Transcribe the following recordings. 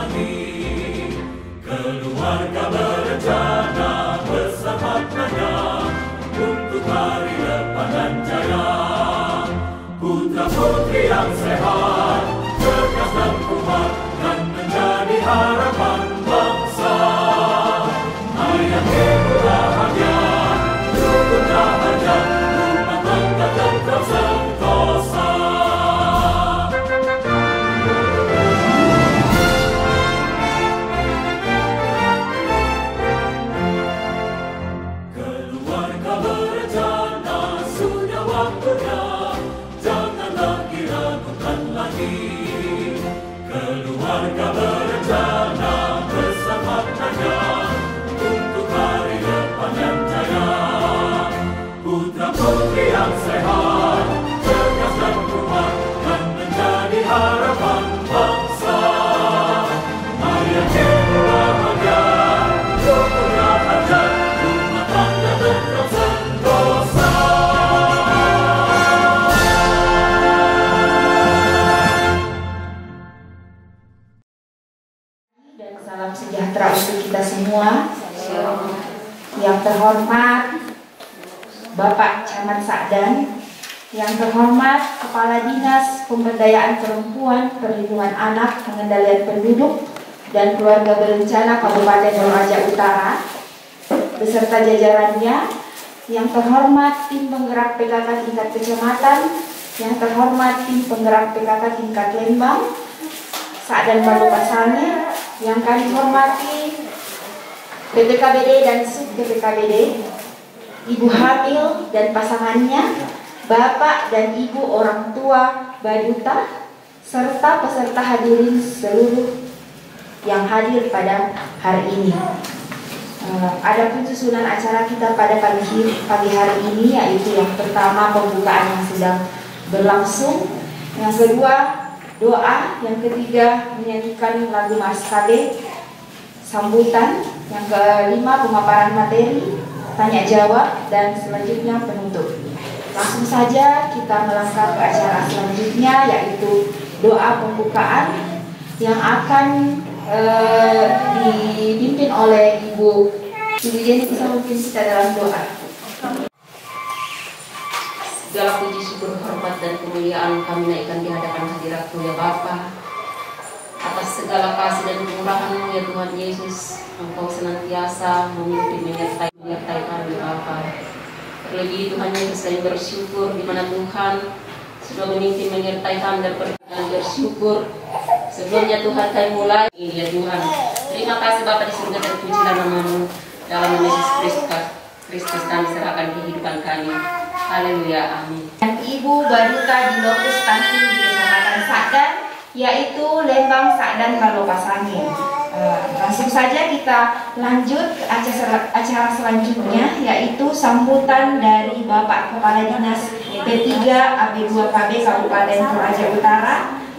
lagi. Keluarga berencana besar maknanya untuk hari depan dan jaya. Putra putri yang sehat, cerdas dan kuat, dan menjadi harapan bangsa. Ayah ibu bahagia, rukun rahasia, rumah tangga tentram sentosa. Keluarga berencana, sudah waktunya, jangan lagi ragukan lagi. Keluarga berencana besar maknanya untuk hari depan yang jaya. Putra putri yang sehat, cerdas dan kuat, dan menjadi harapan bangsa. Ayah ibu bahagia, rukun rahasia, rumah tangga tentram sentosa. Dan salam sejahtera untuk kita semua. Yang terhormat Bapak Camat Sa'dan, yang terhormat Kepala Dinas Pemberdayaan Perempuan, Perlindungan Anak, Pengendalian Penduduk dan Keluarga Berencana Kabupaten Toraja Utara beserta jajarannya, yang terhormat Tim Penggerak PKK tingkat kecamatan, yang terhormat Tim Penggerak PKK tingkat Lembang, Sa'dan Balopasane, yang kami hormati BPKBD dan Sub BPKBD, ibu hamil dan pasangannya, bapak dan ibu orang tua baduta, serta peserta hadirin seluruh yang hadir pada hari ini. Adapun susunan acara kita pada pagi hari ini, yaitu yang pertama pembukaan yang sedang berlangsung, yang kedua doa, yang ketiga menyanyikan lagu Maskabe sambutan, yang kelima pemaparan materi, tanya jawab, dan selanjutnya penutup. Langsung saja kita melangkah ke acara selanjutnya, yaitu doa pembukaan yang akan dipimpin oleh Ibu Jenny. Bisa mungkin kita dalam doa. Segala puji syukur, hormat dan kemuliaan kami naikkan di hadapan hadirat-Mu ya Bapa, atas segala kasih dan kemurahan-Mu ya Tuhan Yesus. Engkau senantiasa memimpin menyertai kami Bapa. Terlebih Tuhan Yesus, kami bersyukur di mana Tuhan sudah memimpin menyertai kami dan bersyukur. Sebelumnya Tuhan kami mulai ini ya Tuhan. Terima kasih Bapa di surga, dan pujilah nama-Mu. Dalam nama Yesus Kristus kami serahkan kehidupan kami. Haleluya, amin. Dan Ibu Baduta di Lokus Stunting di Kecamatan Sa'dan, yaitu Lembang Sa'dan Balopasane. Langsung saja kita lanjut ke acara selanjutnya, yaitu sambutan dari Bapak Kepala Dinas P3 AB2KB Kabupaten Toraja Utara.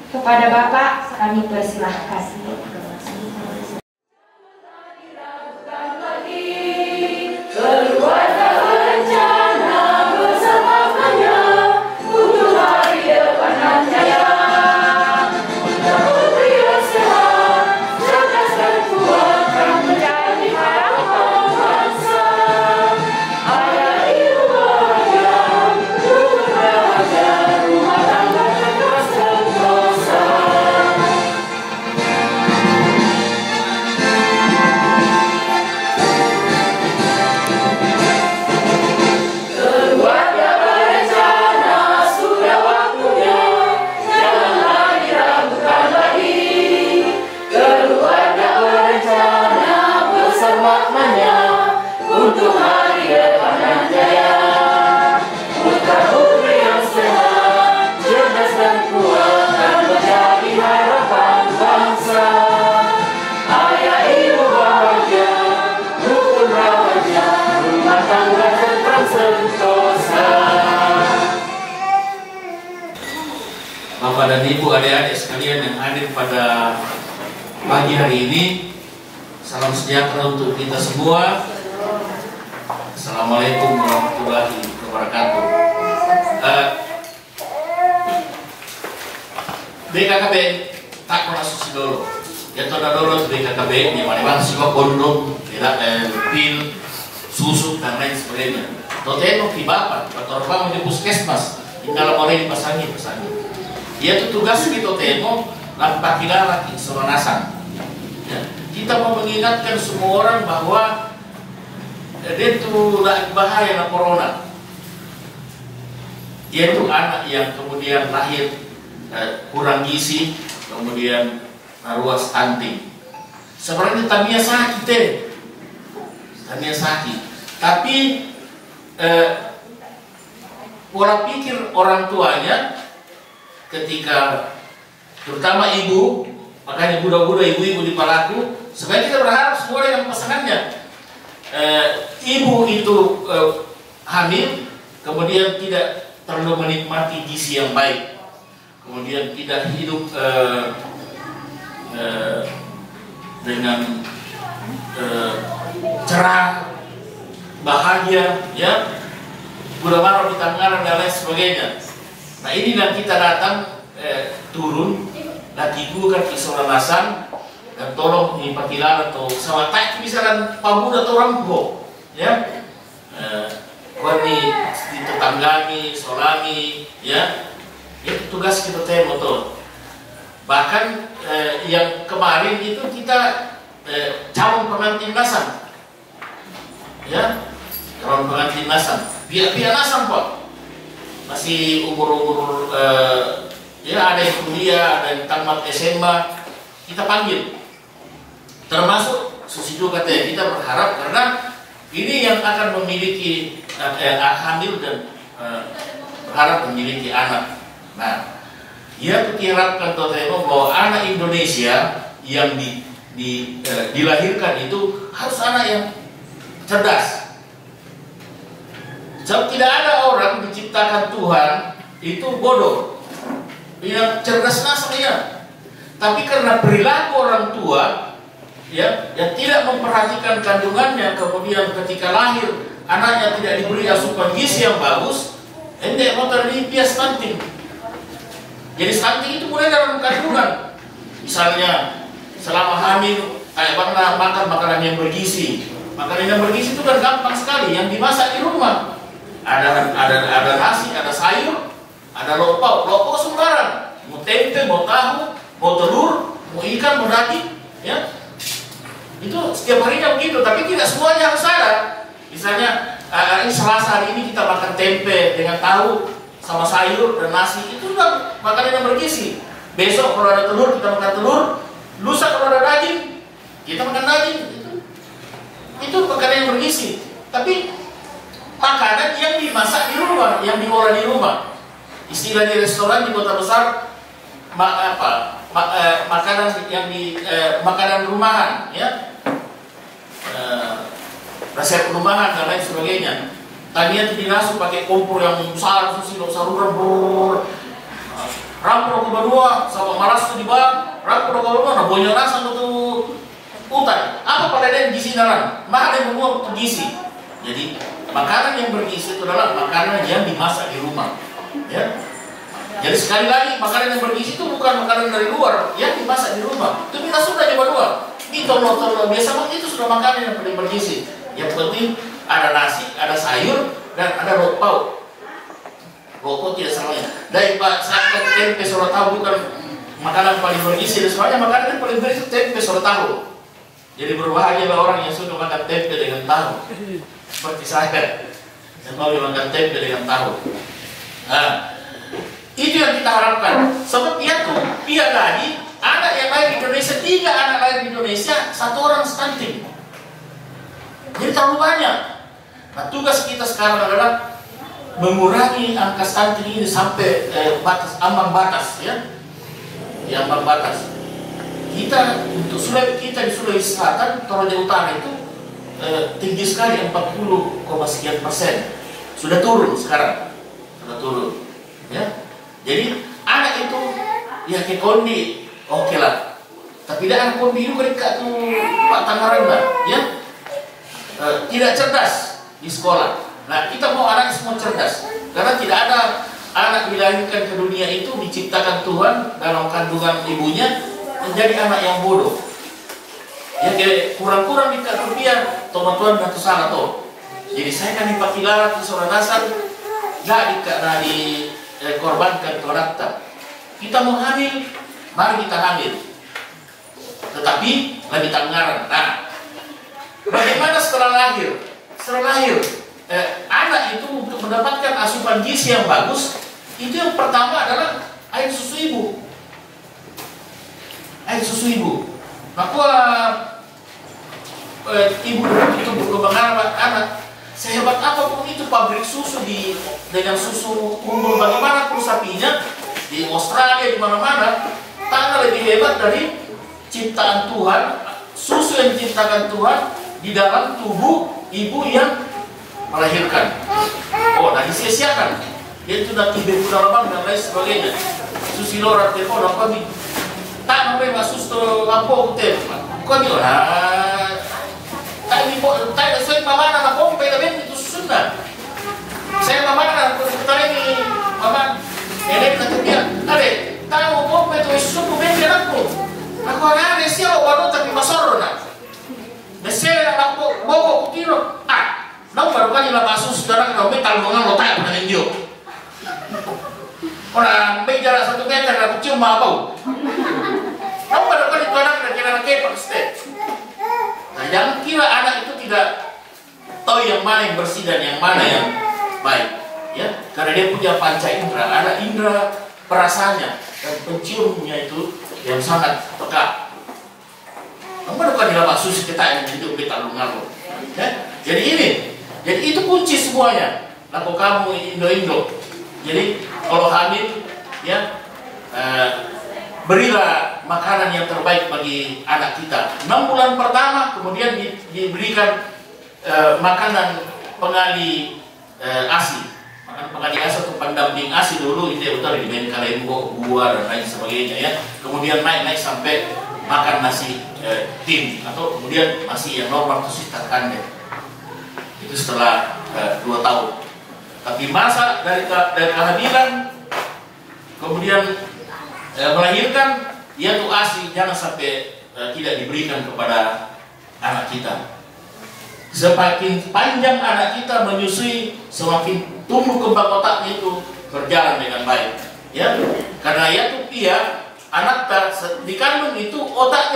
Kepada Bapak kami persilahkan. Bapak dan Ibu, adik-adik sekalian yang hadir pada pagi hari ini, salam sejahtera untuk kita semua. Assalamualaikum warahmatullahi wabarakatuh. BKKB tak pernah susi dulu. Ya todadoro BKKB di mana sih kondom, tidak pil, susu dan lain sebagainya. Toteno di bapak, atau di puskesmas, di dalam orang dipasangi. Dia tuh tugas di toteno, lampak laki soronasan. Ya. Kita mau mengingatkan semua orang bahwa dia tuh bahaya na corona. Dia tuh anak yang kemudian lahir kurang gizi, kemudian ruas stunting. Sebenarnya tamiya sakit tapi pola pikir orang tuanya ketika terutama ibu, makanya budak-budak ibu-ibu di Palaku, sebenarnya kita berharap semua yang pasangannya ibu itu hamil, kemudian tidak terlalu menikmati gizi yang baik, kemudian tidak hidup dengan cerah, bahagia, ya, gula marah di tangan dan lain sebagainya. Nah inilah kita datang turun, lakiku kan isolanasan dan tolong ini pakilan atau sama tak misalkan pamuda atau rampo, ya, wani ditetanggangi, solami, ya, itu tugas kita motor. Bahkan yang kemarin itu kita calon pengantin nasam, ya, calon pengantin nasam, pihak nasam Pak, masih umur ya ada yang kuliah, ada yang tamat SMA, kita panggil, termasuk Susido katanya. Kita berharap karena ini yang akan memiliki hamil dan berharap memiliki anak. Nah, ia diharapkan bahwa anak Indonesia yang dilahirkan itu harus anak yang cerdas. Sebab tidak ada orang diciptakan Tuhan itu bodoh, yang cerdas nasabnya. Tapi karena perilaku orang tua, ya, yang tidak memperhatikan kandungannya, kemudian ketika lahir anaknya tidak diberi asupan gizi yang bagus, endek motor ini dia stunting. Jadi stunting itu mulai dalam kandungan. Misalnya selama hamil kayak mana makan makanan yang bergizi. Makanan yang bergizi itu kan gampang sekali, yang dimasak di rumah. Ada nasi, ada sayur, ada lopau sembarang. Mau tempe, mau tahu, mau telur, mau ikan, mau daging, ya. Itu setiap harinya begitu, tapi tidak semuanya harus ada. Misalnya ini Selasa hari ini kita makan tempe dengan tahu sama sayur dan nasi, itu kan makanan yang bergizi. Besok kalau ada telur kita makan telur, lusa kalau ada daging kita makan daging. Itu makanan yang bergizi. Tapi makanan yang dimasak di rumah, yang diolah di rumah. Istilah di restoran di kota besar makanan yang makanan rumahan, ya, resep rumahan dan lain sebagainya. Tadinya dinasu pakai kompor yang besar, saluran bor, rampur ke berdua, sama malas tu di bawah, rampur ke berdua, nah bonyo rasa tu utai. Apa pada yang gizi dalam? Maka yang membuat gizi. Jadi makanan yang bergizi itu adalah makanan yang dimasak di rumah, ya. Jadi sekali lagi makanan yang bergizi itu bukan makanan dari luar, yang dimasak di rumah. Itu kita sudah coba dua. Ini telur biasa itu sudah makanan yang paling bergizi. Yang penting ada nasi, ada sayur, dan ada lopau. Lopau tidak salahnya. Dari saat tempe soro tahu bukan makanan paling bergizi, dan semuanya makanan yang paling bergizi tempe soro tahu. Jadi berbahagialah orang yang suka makan tempe dengan tahu. Seperti saya, yang mau makan tempe dengan tahu. Nah, itu yang kita harapkan. Sebab pihak lagi anak yang lahir di Indonesia, 3 anak lahir di Indonesia, 1 orang stunting. Jadi terlalu banyak. Nah, tugas kita sekarang adalah mengurangi angka stunting ini sampai ambang batas, ya. Di ambang batas. Kita untuk kita di Sulawesi Selatan, Toraja Utara itu tinggi sekali, 40,sekian%. Sudah turun sekarang. Sudah turun. Ya. Jadi anak itu ya ke kondi, oke lah. Tapi dah kondi itu mereka tuh Pak Tangerang lah, ya. Tidak cerdas di sekolah. Nah, kita mau anak semua cerdas, karena tidak ada anak dilahirkan ke dunia itu diciptakan Tuhan dalam kandungan ibunya menjadi anak yang bodoh. Ya kayak kurang-kurang di rupiah, Tuhan dan kesana tuh. Jadi saya kan dipakai larat di seorang dasar, nggak dikorbankan Tuhan. Kita mau hamil, mari kita hamil. Tetapi lebih tanggaran. Nah, bagaimana setelah lahir? Setelah lahir, anak itu untuk mendapatkan asupan gizi yang bagus, itu yang pertama adalah air susu ibu. Air susu ibu. Maka ibu itu berkembang anak. Sehebat apapun itu pabrik susu dengan susu unggul bagaimanapun sapinya di Australia di mana-mana, tak lebih hebat dari ciptaan Tuhan, susu yang diciptakan Tuhan di dalam tubuh ibu yang melahirkan. Oh, nah disia-siakan. Dia sudah tiba dalam dan lain sebagainya. Susi lora telepon apa nih? Tak sampai masuk ke lampu hotel. Kau ni lah. Tak ni tak sesuai mama nak pompe tapi itu sunnah. Saya mama nak bertanya ni mama. Ele kata dia, "Ade, tak mau pompe tu susu pompe aku." Aku ada siapa baru tapi masor nak. Mesel aku bawa kutiro. Ah, nak baru kali lah masuk sekarang kau metal mengang lo tak dengan dia. Orang jarak 1 meter aku cium bau. Kamu pada kali itu anak dan kira kepak step. Nah, jangan kira anak itu tidak tahu yang mana yang bersih dan yang mana yang baik, ya, karena dia punya panca indera, ada indera perasaannya dan penciumnya itu yang sangat peka. Kamu pada kali dapat susu kita yang hidup kita lungalu, ya. Jadi itu kunci semuanya. Laku kamu Indo. Jadi kalau hamil, ya. Berilah makanan yang terbaik bagi anak kita. 6 bulan pertama, kemudian diberikan makanan pengali ASI. Makanan pengali ASI atau pendamping ASI dulu, itu betul dimain kalembo, buah dan lain sebagainya, ya. Kemudian naik sampai makan nasi tim atau kemudian nasi yang normal itu sitakan deh. Itu setelah 2 tahun. Tapi masa dari kehamilan kemudian melahirkan, ya tuh ASI jangan sampai tidak diberikan kepada anak kita. Semakin panjang anak kita menyusui, semakin tumbuh kembang otaknya itu berjalan dengan baik, ya. Karena ya tuh anak dikandung itu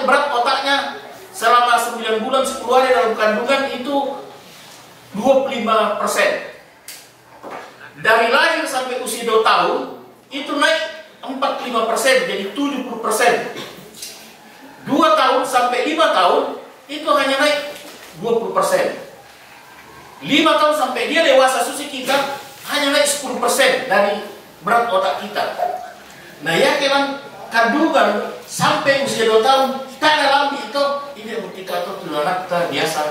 berat otaknya selama 9 bulan 10 hari dalam kandungan itu 25%. Dari lahir sampai usia 2 tahun itu naik 45%, jadi 70%. 2 tahun sampai 5 tahun itu hanya naik 20%. 5 tahun sampai dia dewasa susi kita hanya naik 10% dari berat otak kita. Nah, ya kelang kandungan sampai usia 2 tahun tak ada lambi itu, ini indikator anak kita biasa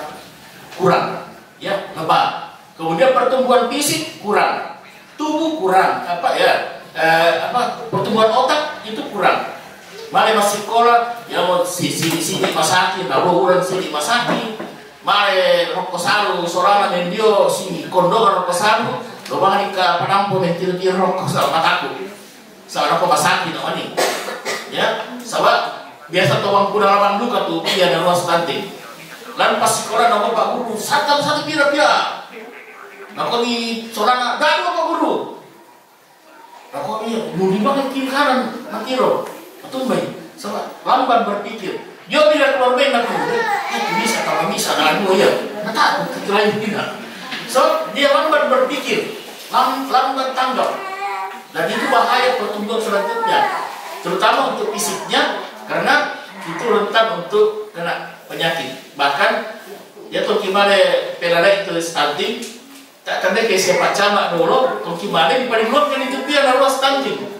kurang, ya, lebat. Kemudian pertumbuhan fisik kurang, tubuh kurang, pertumbuhan otak itu kurang. Mari masih sekolah, ya mau sini masaki, naruh ulang sini masaki. Mari rokok salu, sorana mendio sini kondongan rokok salu. Lobang ke penampu mentir-tir rokok sama mataku. Sama rokok masaki namanya. Ya, sabab biasa tuang kuda lapang duka tuh dia dan ruas stunting. Lalu pas sekolah nama Pak Guru, satu pira-pira. Nah, di sorana gaduh Pak Guru. Aku ini mudi banget kiri kanan nakiro atau baik sama lamban berpikir dia tidak keluar main aku bisa kalau bisa dengan dua ya tak lain tidak so dia lamban berpikir lamban tanggap dan itu bahaya pertumbuhan selanjutnya terutama untuk fisiknya karena itu rentan untuk kena penyakit bahkan ya tuh gimana pelada itu stunting tak kena kayak siapa camak dulu, gimana di paling luar kan itu dia naruh stunting.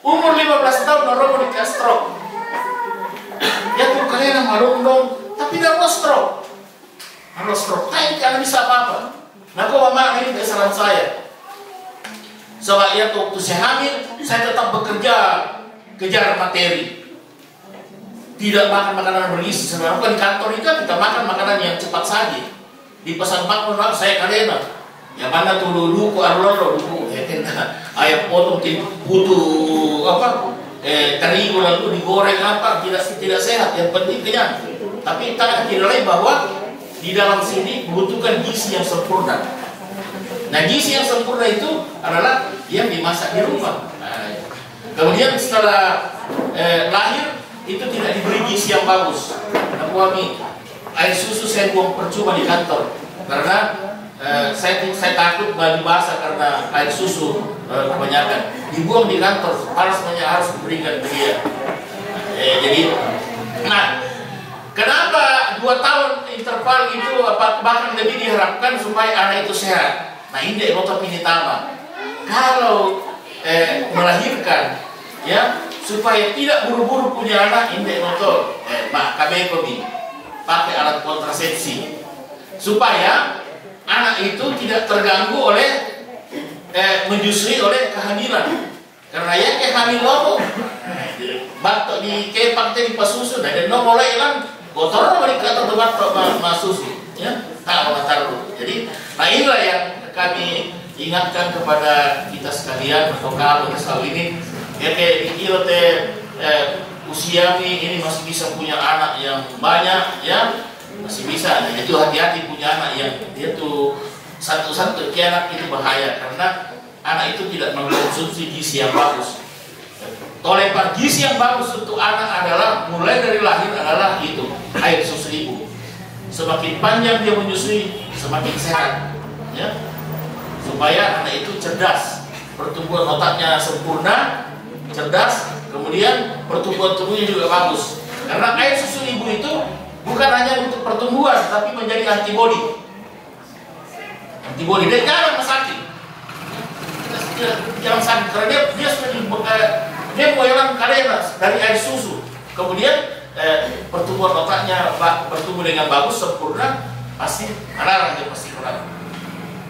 Umur 15 tahun naruh di stroke. Ya tuh kalian marung dong, tapi naruh stroke. Naruh stroke, tak kan bisa apa-apa. Nah kok mama ini kesalahan saya. Sebab ya tuh saya hamil, saya tetap bekerja kejar materi. Tidak makan makanan bergizi. Sebenarnya di kantor itu kita makan makanan yang cepat saji. Di pesan makan saya kalena. Yang mana tuh dulu arlolo dulu ya ayam potong butuh terigu lalu digoreng apa tidak sehat yang penting kenyang tapi tak lain bahwa di dalam sini membutuhkan gizi yang sempurna. Nah, gizi yang sempurna itu adalah yang dimasak di rumah. Nah, kemudian setelah lahir itu tidak diberi gizi yang bagus. Nah, suami air susu saya buang percuma di kantor karena saya takut baju basah karena air susu kebanyakan dibuang di kantor, harus diberikan ke dia. Jadi, nah, kenapa 2 tahun interval itu bahkan lebih diharapkan supaya anak itu sehat? Nah, ini nota pinitama. Kalau melahirkan, ya, supaya tidak buru-buru punya anak, ini nota KB pakai alat kontrasepsi supaya anak itu tidak terganggu oleh menyusui oleh kehamilan. Karena ya hamil lomo batok di kepak di pasusu dan no mulai kan kotor mereka atau batok masusu ya tak taruh. Jadi nah inilah yang kami ingatkan kepada kita sekalian atau kamu selalu ini ya kayak di usia ini masih bisa punya anak yang banyak ya masih bisa. Nah, itu hati-hati punya anak yang dia tuh satu-satu anak itu bahaya karena anak itu tidak mengkonsumsi gizi yang bagus. Toleran gizi yang bagus untuk anak adalah mulai dari lahir adalah itu air susu ibu. Semakin panjang dia menyusui, semakin sehat, ya. Supaya anak itu cerdas, pertumbuhan otaknya sempurna, cerdas, kemudian pertumbuhan tubuhnya juga bagus. Karena air susu ibu itu bukan hanya untuk pertumbuhan, tapi menjadi antibodi. Antibodi dia jarang sakit. Jangan sakit karena dia sudah dia mengeluarkan karena dari air susu. Kemudian pertumbuhan otaknya bertumbuh dengan bagus sempurna, pasti alarm dia pasti kurang.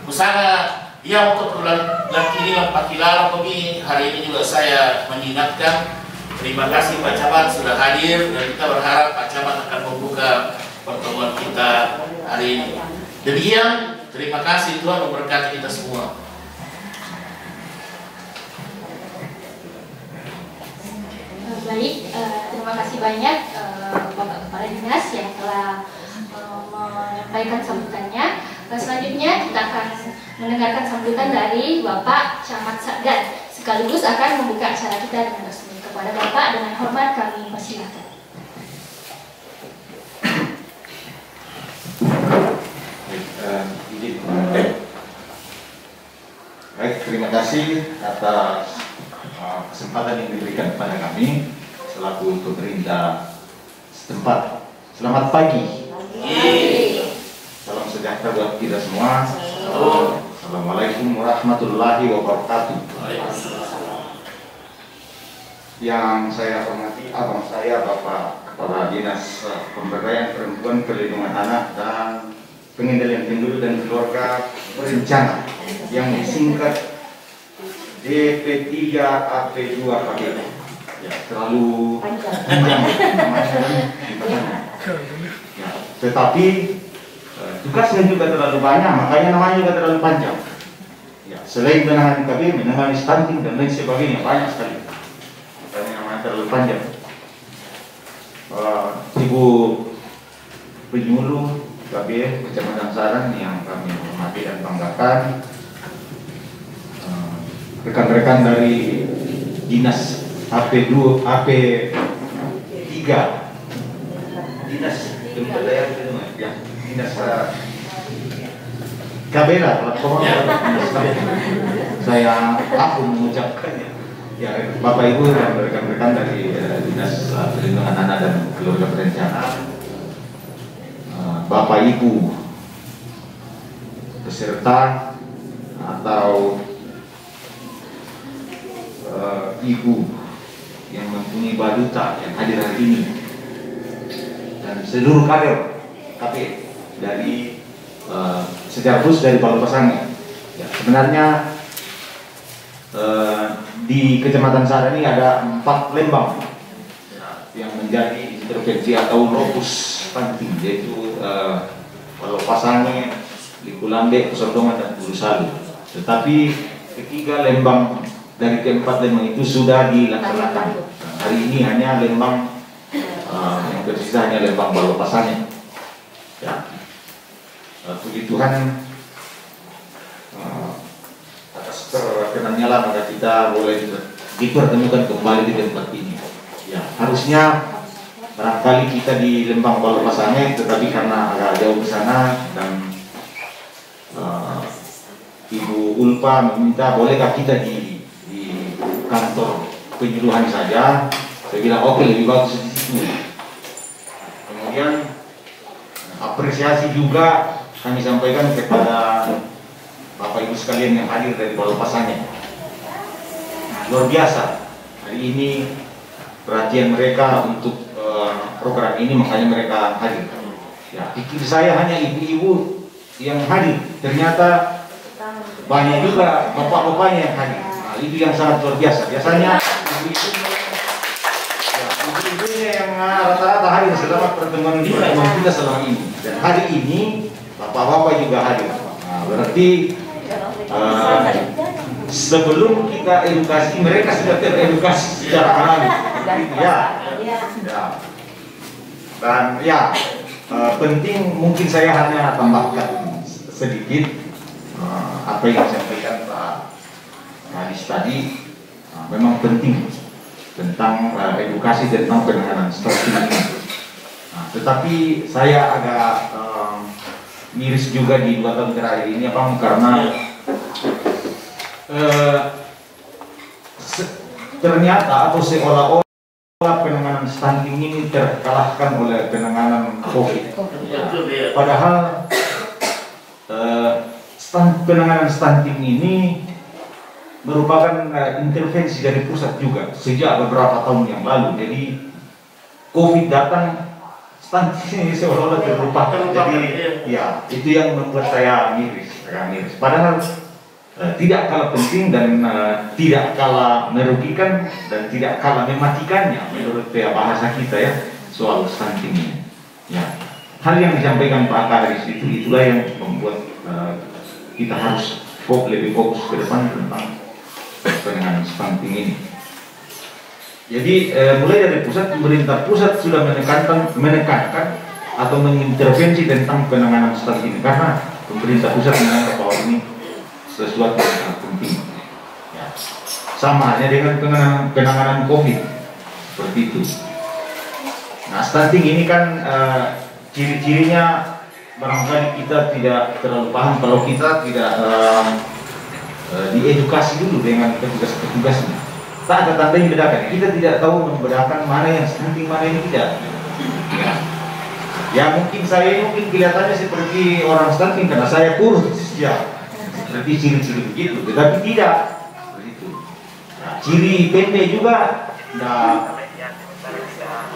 Usaha ya untuk laki ini laki laki hari ini juga saya mengingatkan. Terima kasih Pak Camat sudah hadir dan kita berharap Pak Camat akan membuka pertemuan kita hari ini. Demikian, terima kasih Tuhan memberkati kita semua. Baik, terima kasih banyak Bapak Kepala Dinas yang telah menyampaikan sambutannya. Selanjutnya kita akan mendengarkan sambutan dari Bapak Camat Sagdan, sekaligus akan membuka acara kita dengan resmi. Kepada Bapak dengan hormat kami persilakan. Baik, terima kasih atas kesempatan yang diberikan kepada kami selaku pemerintah setempat. Selamat pagi. Salam sejahtera buat kita semua. Assalamualaikum warahmatullahi wabarakatuh. Yang saya hormati abang saya Bapak Kepala Dinas Pemberdayaan Perempuan, Perlindungan Anak dan Pengendalian Penduduk dan Keluarga Berencana yang disingkat DP3 AP2 KBP. Ya, terlalu panjang. Ya, tetapi tugasnya juga terlalu banyak, makanya namanya juga terlalu panjang. Ya, selain menangani KB, menangani stunting dan lain sebagainya banyak sekali. Makanya namanya terlalu panjang. Ibu penyuluh KB Kecamatan Saran yang kami hormati dan banggakan, rekan-rekan dari Dinas AP2, AP3, Dinas Pemberdayaan Perempuan, ya, Dinas Kabera, saya mengucapkannya. Ya, Bapak Ibu dan rekan-rekan dari Dinas Perlindungan Anak dan Keluarga Berencana, Bapak Ibu peserta atau ibu yang mempunyai baduta yang hadir hari ini dan seluruh kader KP dari secara khusus dari Palu Pasangi. Ya, sebenarnya di Kecamatan Saran ini ada 4 lembang yang menjadi intervensi atau lokus stunting, yaitu Palu Pasangi, Likulambe, Pusondongan dan Purusalu. Tetapi ketiga lembang dari keempat lembang itu sudah dilaksanakan. Hari ini hanya lembang yang yang tersisa hanya lembang Balopasange. Ya, puji Tuhan, atas perkenannya lah maka kita boleh dipertemukan kembali di tempat ini. Ya, harusnya barangkali kita di Lembang Balopasange, tetapi karena agak jauh ke sana dan Ibu Ulpa meminta bolehkah kita di kantor penyuluhan saja. Saya bilang oke, lebih bagus di situ. Kemudian apresiasi juga kami sampaikan kepada Bapak Ibu sekalian yang hadir dari Balopasange. Luar biasa hari ini perhatian mereka untuk program ini, makanya mereka hadir. Ya, pikir saya hanya ibu-ibu yang hadir, ternyata banyak juga bapak-bapaknya yang hadir. Nah, itu yang sangat luar biasa. Biasanya ibu-ibunya yang rata-rata hadir selama pertemuan kita selama ini. Dan hari ini bapak-bapak juga hadir. Nah, berarti sebelum kita edukasi, mereka sudah teredukasi secara alami. Ya. Dan ya, penting mungkin saya hanya tambahkan sedikit apa yang disampaikan Pak Hadis tadi. Memang penting tentang edukasi tentang penanganan stunting ini. Tetapi saya agak miris juga di 2 tahun terakhir ini, karena ternyata atau seolah-olah penanganan stunting ini terkalahkan oleh penanganan COVID. Padahal penanganan stunting ini merupakan intervensi dari pusat juga sejak beberapa tahun yang lalu. Jadi COVID datang, stunting ini seolah-olah terlupakan. Jadi ya, itu yang membuat saya miris. Padahal tidak kalah penting dan tidak kalah merugikan dan tidak kalah mematikannya menurut bahasa kita ya soal stunting ini. Ya, hal yang disampaikan Pak Kadis itulah yang membuat kita harus lebih fokus ke depan tentang penanganan stunting ini. Jadi mulai dari pusat, pemerintah pusat sudah menekankan atau mengintervensi tentang penanganan stunting ini karena pemerintah pusat menganggap bahwa ini sesuatu yang sangat penting. Ya. Sama halnya dengan penanganan COVID seperti itu. Nah, stunting ini kan ciri-cirinya barangkali kita tidak terlalu paham kalau kita tidak diedukasi dulu dengan petugas-petugasnya. Tak ada tanda yang membedakan. Kita tidak tahu membedakan mana yang stunting, mana yang tidak. Ya mungkin saya kelihatannya seperti orang stunting karena saya kurus ya. Seperti ciri-ciri begitu, tetapi tidak begitu. Nah, ciri pendek juga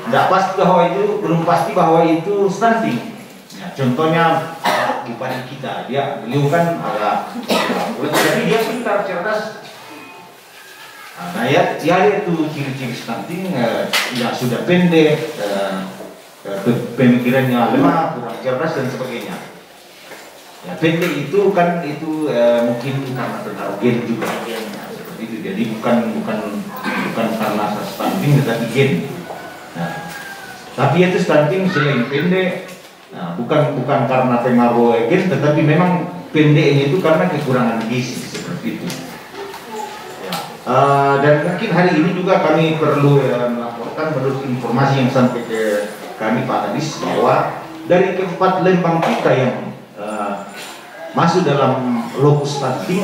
tidak pasti bahwa itu, belum pasti bahwa itu stunting. Nah, contohnya bupati kita, beliau kan agak, tapi dia pintar, cerdas. Nah ya, itu ciri-ciri stunting, yang sudah pendek, pemikirannya lemah, kurang cerdas dan sebagainya. Ya, pendek itu kan mungkin karena terkena gen juga, seperti itu. Jadi bukan karena stunting tetapi gen. Nah, tapi itu stunting selain pendek, nah, bukan karena pengaruh gen, tetapi memang pendeknya itu karena kekurangan gizi seperti itu. Ya. Dan mungkin hari ini juga kami perlu melaporkan menurut informasi yang sampai ke kami Pak Hadis bahwa dari keempat Lembang kita yang masuk dalam lokus stunting,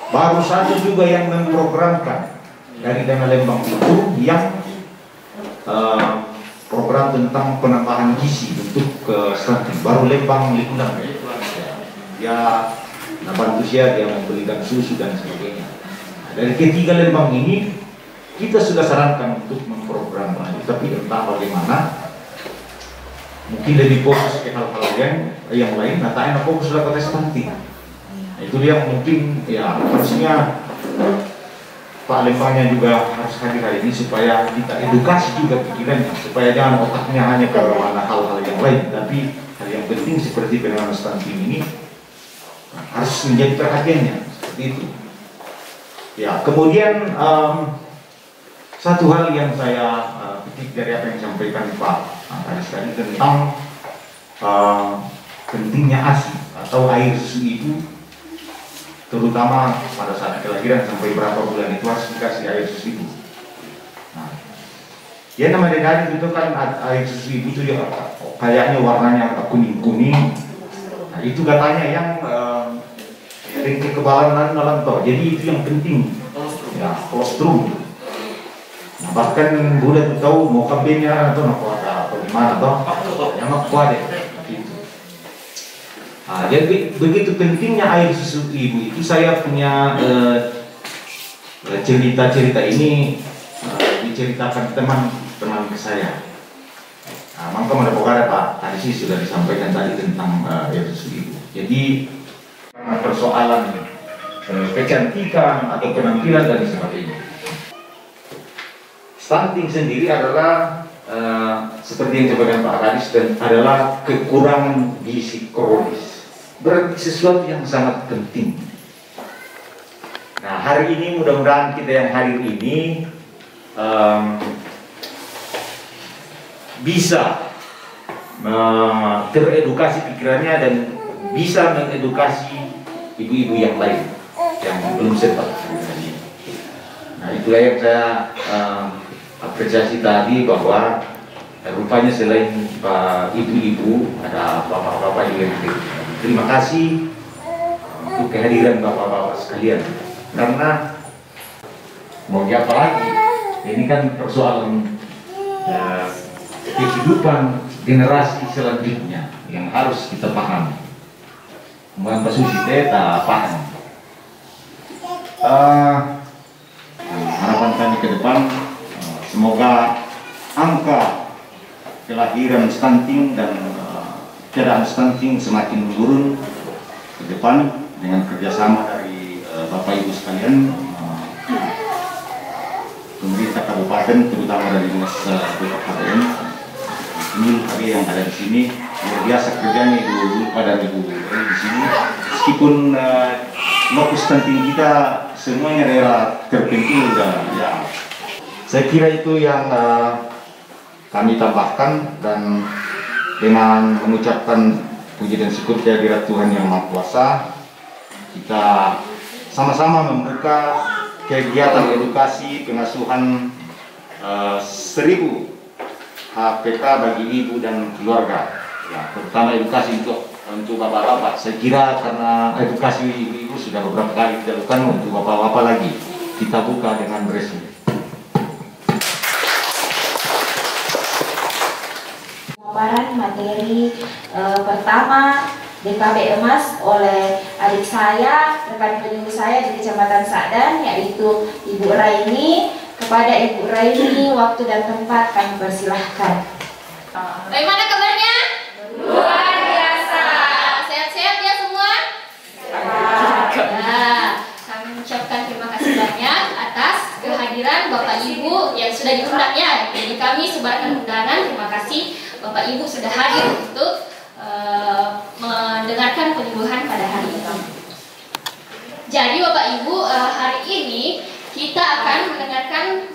baru satu juga yang memprogramkan dari dana Lembang itu yang program tentang penambahan gizi untuk stunting, baru Lembang Likulang ya, bantu dia membelikan susu dan sebagainya. Nah, dari ketiga Lembang ini kita sudah sarankan untuk memprogram lagi, tapi entah bagaimana. Mungkin lebih fokus ke hal-hal yang lain, nah tak enak fokuslah ke stunting. Nah, itu yang mungkin ya harusnya Pak Lembangnya juga harus hadir hari ini supaya kita edukasi juga pikirannya, supaya jangan otaknya hanya ke hal-hal yang lain, tapi hal yang penting seperti penanganan stunting ini harus menjadi perhatiannya seperti itu. Ya, kemudian satu hal yang saya petik dari apa yang disampaikan Pak tadi tentang pentingnya ASI atau air susu ibu, terutama pada saat kelahiran sampai berapa bulan itu harus dikasih air susu ibu. Nah, ya nama dari itu kan air susu ibu itu ya, kayaknya warnanya kuning-kuning. Nah, itu katanya yang kekebalan dalam toh. Jadi itu yang penting. Ya, kolostrum. Nah, bahkan Buddha tuh tahu mau kambingnya atau atau gimana toh? Yang kuat deh. Gitu. Nah, jadi begitu pentingnya air susu ibu itu saya punya cerita-cerita ini diceritakan teman-teman ke saya. Nah, maka mana pokoknya Pak tadi sih sudah disampaikan tadi tentang air susu ibu. Jadi persoalan kecantikan atau penampilan dan sebagainya. Stunting sendiri adalah seperti yang disampaikan Pak Kadis dan adalah kekurangan gizi kronis. Berarti sesuatu yang sangat penting. Nah, hari ini mudah-mudahan kita yang hadir ini bisa teredukasi pikirannya dan bisa mengedukasi ibu-ibu yang lain yang belum sempat. Nah, itulah yang saya apresiasi tadi bahwa rupanya selain ibu-ibu ada bapak-bapak juga. Terima kasih untuk kehadiran bapak-bapak sekalian, karena mau apa lagi, ini kan persoalan kehidupan generasi selanjutnya yang harus kita pahami. Bukan Susi kita paham. Harapan kami ke depan, semoga angka kelahiran stunting dan keadaan stunting semakin menurun ke depan dengan kerjasama dari Bapak Ibu sekalian, pemerintah kabupaten, terutama dari dinas BKKBN. Ini tadi yang ada di sini luar biasa kerjanya Ibu pada Ibu di sini. Meskipun lokus stunting kita semuanya daerah terpencil ya. Saya kira itu yang kami tambahkan, dan dengan mengucapkan puji dan syukur kehadirat Tuhan Yang Maha Kuasa, kita sama-sama membuka kegiatan edukasi pengasuhan 1000 HPK bagi ibu dan keluarga. Ya, terutama edukasi untuk bapak-bapak. Saya kira karena edukasi ibu-ibu sudah beberapa kali kita lakukan, untuk bapak-bapak lagi kita buka dengan resmi. Pemaparan materi pertama DKB Emas oleh adik saya, rekan penyuluh saya di Kecamatan Sadan, yaitu Ibu Raini. Kepada Ibu Raini, waktu dan tempat kami persilahkan. Bagaimana kabarnya? Luar biasa. Sehat-sehat ya semua? Nah, kami mengucapkan terima kasih banyak atas kehadiran Bapak Ibu yang sudah diundang ya. Jadi kami sebarkan undangan. Terima kasih Bapak Ibu sudah hadir untuk mendengarkan penyuluhan pada hari ini. Jadi Bapak Ibu, hari ini kita akan mendengarkan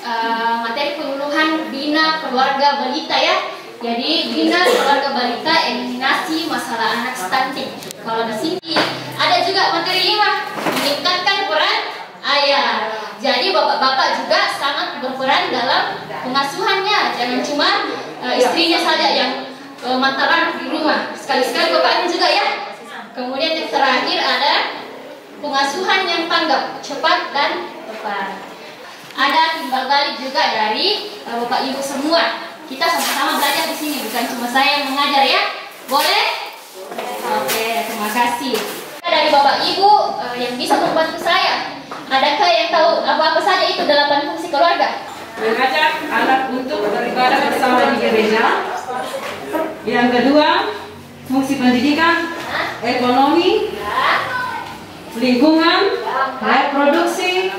materi penyuluhan Bina Keluarga Balita ya. Jadi Bina Keluarga Balita, eliminasi masalah anak stunting. Kalau di sini ada juga materi 5, meningkatkan peran ayah. Jadi bapak-bapak juga sangat berperan dalam pengasuhannya. Jangan cuma istrinya saja yang mantaran di rumah. Sekali-sekali bapaknya juga ya. Kemudian yang terakhir ada pengasuhan yang tanggap, cepat dan tepat. Ada timbal balik juga dari Bapak Ibu semua. Kita sama-sama belajar di sini, bukan cuma saya yang mengajar ya. Boleh? Oke, terima kasih. Dari Bapak Ibu yang bisa membantu saya, adakah yang tahu apa-apa saja itu 8 fungsi keluarga? Mengajak anak untuk beribadah bersama di gereja. Yang kedua, fungsi pendidikan, ekonomi, lingkungan, reproduksi,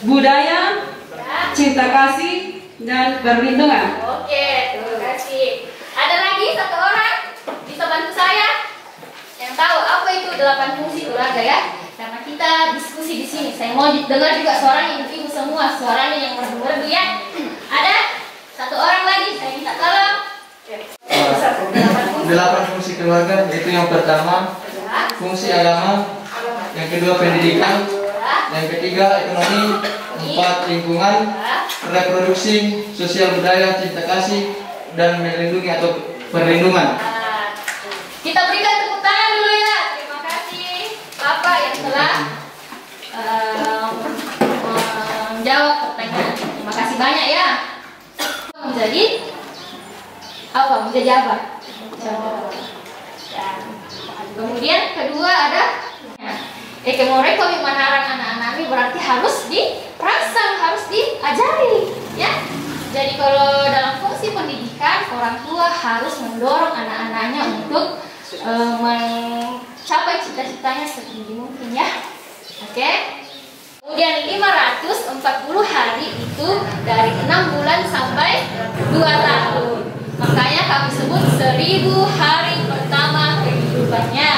budaya, cinta kasih, dan perlindungan. Oke, terima kasih. Ada lagi satu orang bisa bantu saya yang tahu apa itu 8 fungsi keluarga ya? Karena kita diskusi di sini. Saya mau dengar juga suaranya ibu-ibu semua, suaranya yang merdu-merdu ya. Ada? Satu orang lagi, saya minta tolong. 8 fungsi keluarga, yaitu yang pertama fungsi agama, yang kedua pendidikan, yang ketiga ekonomi, 4 lingkungan, reproduksi, sosial budaya, cinta kasih, dan melindungi atau perlindungan. Kita berikan tepuk tangan dulu ya. Terima kasih Bapak yang telah menjawab pertanyaan. Terima kasih banyak ya. Menjadi apa? Menjadi apa? Ya. Kemudian kedua ada mereka menarang anak-anak ini berarti harus dirangsang, harus diajari, ya. Jadi kalau dalam fungsi pendidikan, orang tua harus mendorong anak-anaknya untuk mencapai cita-citanya setinggi mungkin, ya. Oke. Kemudian 540 hari itu dari 6 bulan sampai 2 tahun. Makanya kami sebut 1000 hari pertama kehidupannya.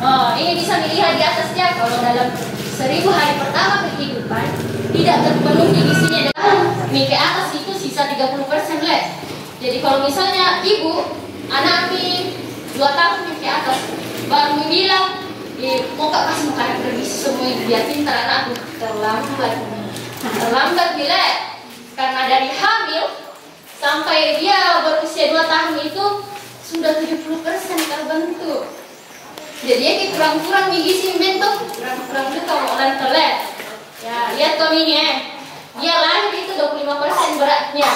Oh, ini bisa dilihat di atasnya. Kalau dalam 1000 hari pertama kehidupan tidak terpenuhi isinya dan ke atas itu sisa 30% le. Jadi kalau misalnya ibu anak ini 2 tahun ke atas baru bilang mau kak kasih makanan bergizi semua biar pintar anakku, terlambat bila karena dari hamil sampai dia berusia 2 tahun itu sudah 70% terbentuk. Jadi ya kurang-kurang gizi bentuk, kurang-kurang juga orang telet. Ya, lihat kami ini dia lahir itu 25% beratnya.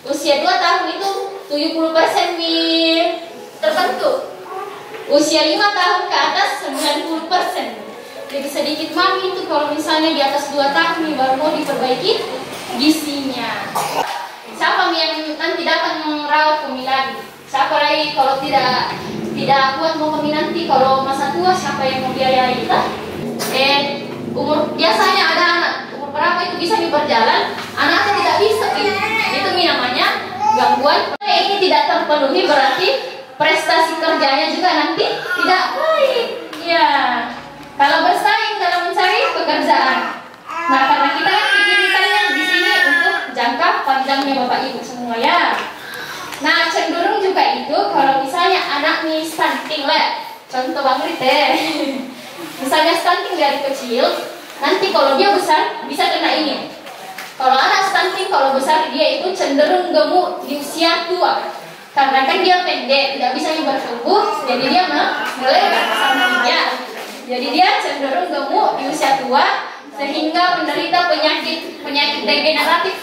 Usia 2 tahun itu 70% terbentuk. Usia 5 tahun ke atas 90%. Jadi sedikit mami itu kalau misalnya di atas 2 tahun nih baru mau diperbaiki gizinya. Siapa yang nanti dapat merawat kami lagi? Siapa lagi kalau tidak kuat mau kami nanti kalau masa tua siapa yang mau biayai kita? Umur biasanya ada anak umur berapa itu bisa berjalan, anaknya tidak bisa itu namanya gangguan. Ini tidak terpenuhi berarti prestasi kerjanya juga nanti tidak baik. Ya, kalau bersaing dalam mencari pekerjaan. Nah, karena kita kan pikirkannya di sini untuk jangka panjangnya Bapak Ibu semua ya. Nah, cenderung juga itu kalau misalnya anak nih stunting lah. Contoh Bang Rite. Misalnya stunting dari kecil, nanti kalau dia besar bisa kena ini. Kalau anak stunting kalau besar dia itu cenderung gemuk di usia tua. Karena kan dia pendek, tidak bisa bertumbuh, jadi dia melebar sama dia. Jadi dia cenderung gemuk di usia tua sehingga menderita penyakit degeneratif.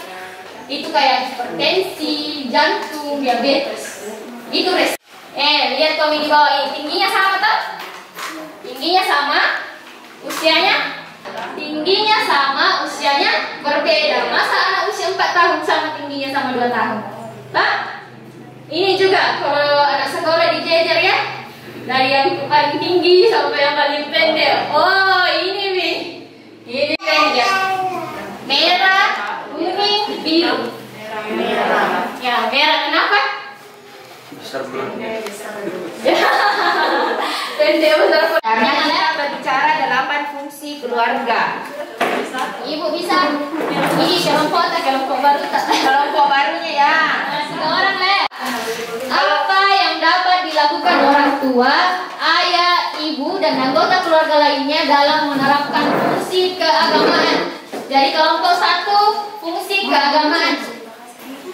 Itu kayak hipertensi, jantung, diabetes. Itu resiko. Lihat kami di bawah ini, tingginya sama tak? Tingginya sama, usianya? Tingginya sama, usianya berbeda. Masa anak usia 4 tahun sama tingginya sama 2 tahun? Pak? Ini juga kalau anak sekolah dijejer ya, dari yang paling tinggi sampai yang paling pendek. Oh ini nih, ini pendek, merah, kuning, biru. Merah. Ya merah kenapa? Besar bulan. Pendek besar. Karena kita berbicara 8 fungsi keluarga. Ibu bisa. Ini kelompok baru tak? Kelompok barunya ya. Tiga orang le. Apa yang dapat dilakukan orang tua, ayah, ibu, dan anggota keluarga lainnya dalam menerapkan fungsi keagamaan? Jadi kelompok 1 fungsi keagamaan.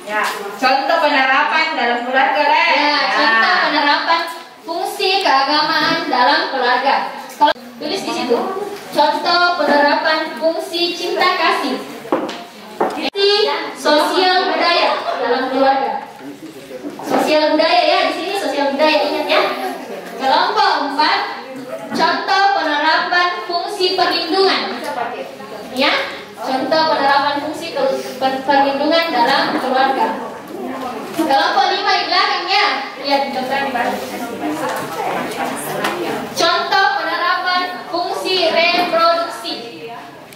Ya, contoh penerapan dalam keluarga le. Ya, contoh penerapan fungsi keagamaan dalam keluarga. Kalau tulis di situ, contoh penerapan fungsi cinta kasih, fungsi sosial budaya dalam keluarga. Sosial budaya ya, di sini sosial budaya ingat ya. Kelompok 4, contoh penerapan fungsi perlindungan. Ya, contoh penerapan fungsi perlindungan dalam keluarga. Kelompok 5 di belakangnya, lihat di belakang. Contoh penerapan fungsi reproduksi.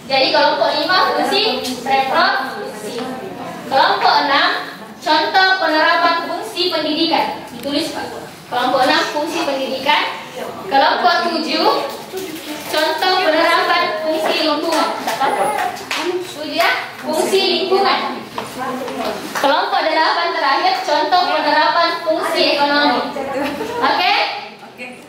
Jadi kelompok 5 fungsi reproduksi. Kelompok 6 contoh penerapan fungsi pendidikan. Ditulis Pak. Kelompok 6 fungsi pendidikan. Kelompok 7 contoh penerapan fungsi lingkungan. 7 ya, fungsi lingkungan. Kelompok 8 terakhir contoh penerapan fungsi ekonomi. Oke?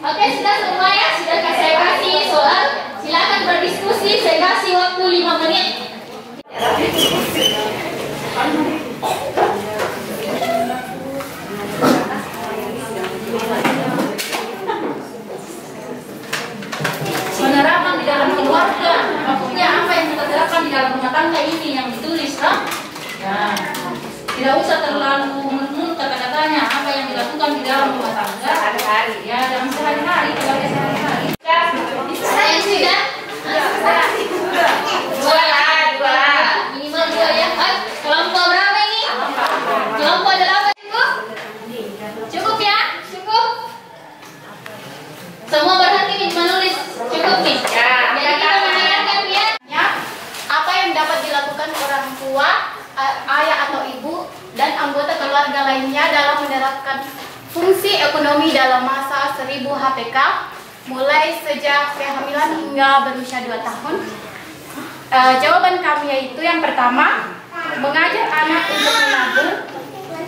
Oke, sudah semua ya? Sudah saya kasih soal. Silakan berdiskusi, saya kasih waktu 5 menit. Penerapan di dalam keluarga, maksudnya apa yang kita terapkan di dalam rumah tangga ini yang ditulis, kan? Ya, tidak usah terlalu menurut kata-katanya apa yang dilakukan di dalam rumah tangga sehari-hari. Ya, dalam sehari-hari, keluarga sehari-hari. Saya sudah. Dua. Minimal 2 ya. Kelompok berapa ini? Kelompok 8 cukup? Cukup ya? Cukup? Semua berhenti nih menulis. Cukup nih. Ya. Jadi kita mendengarkan ya. Apa yang dapat dilakukan orang tua, ayah atau ibu, dan anggota keluarga lainnya dalam menerapkan fungsi ekonomi dalam masa 1000 HPK mulai sejak kehamilan hingga berusia 2 tahun. Jawaban kami yaitu yang pertama, mengajar anak untuk menabung.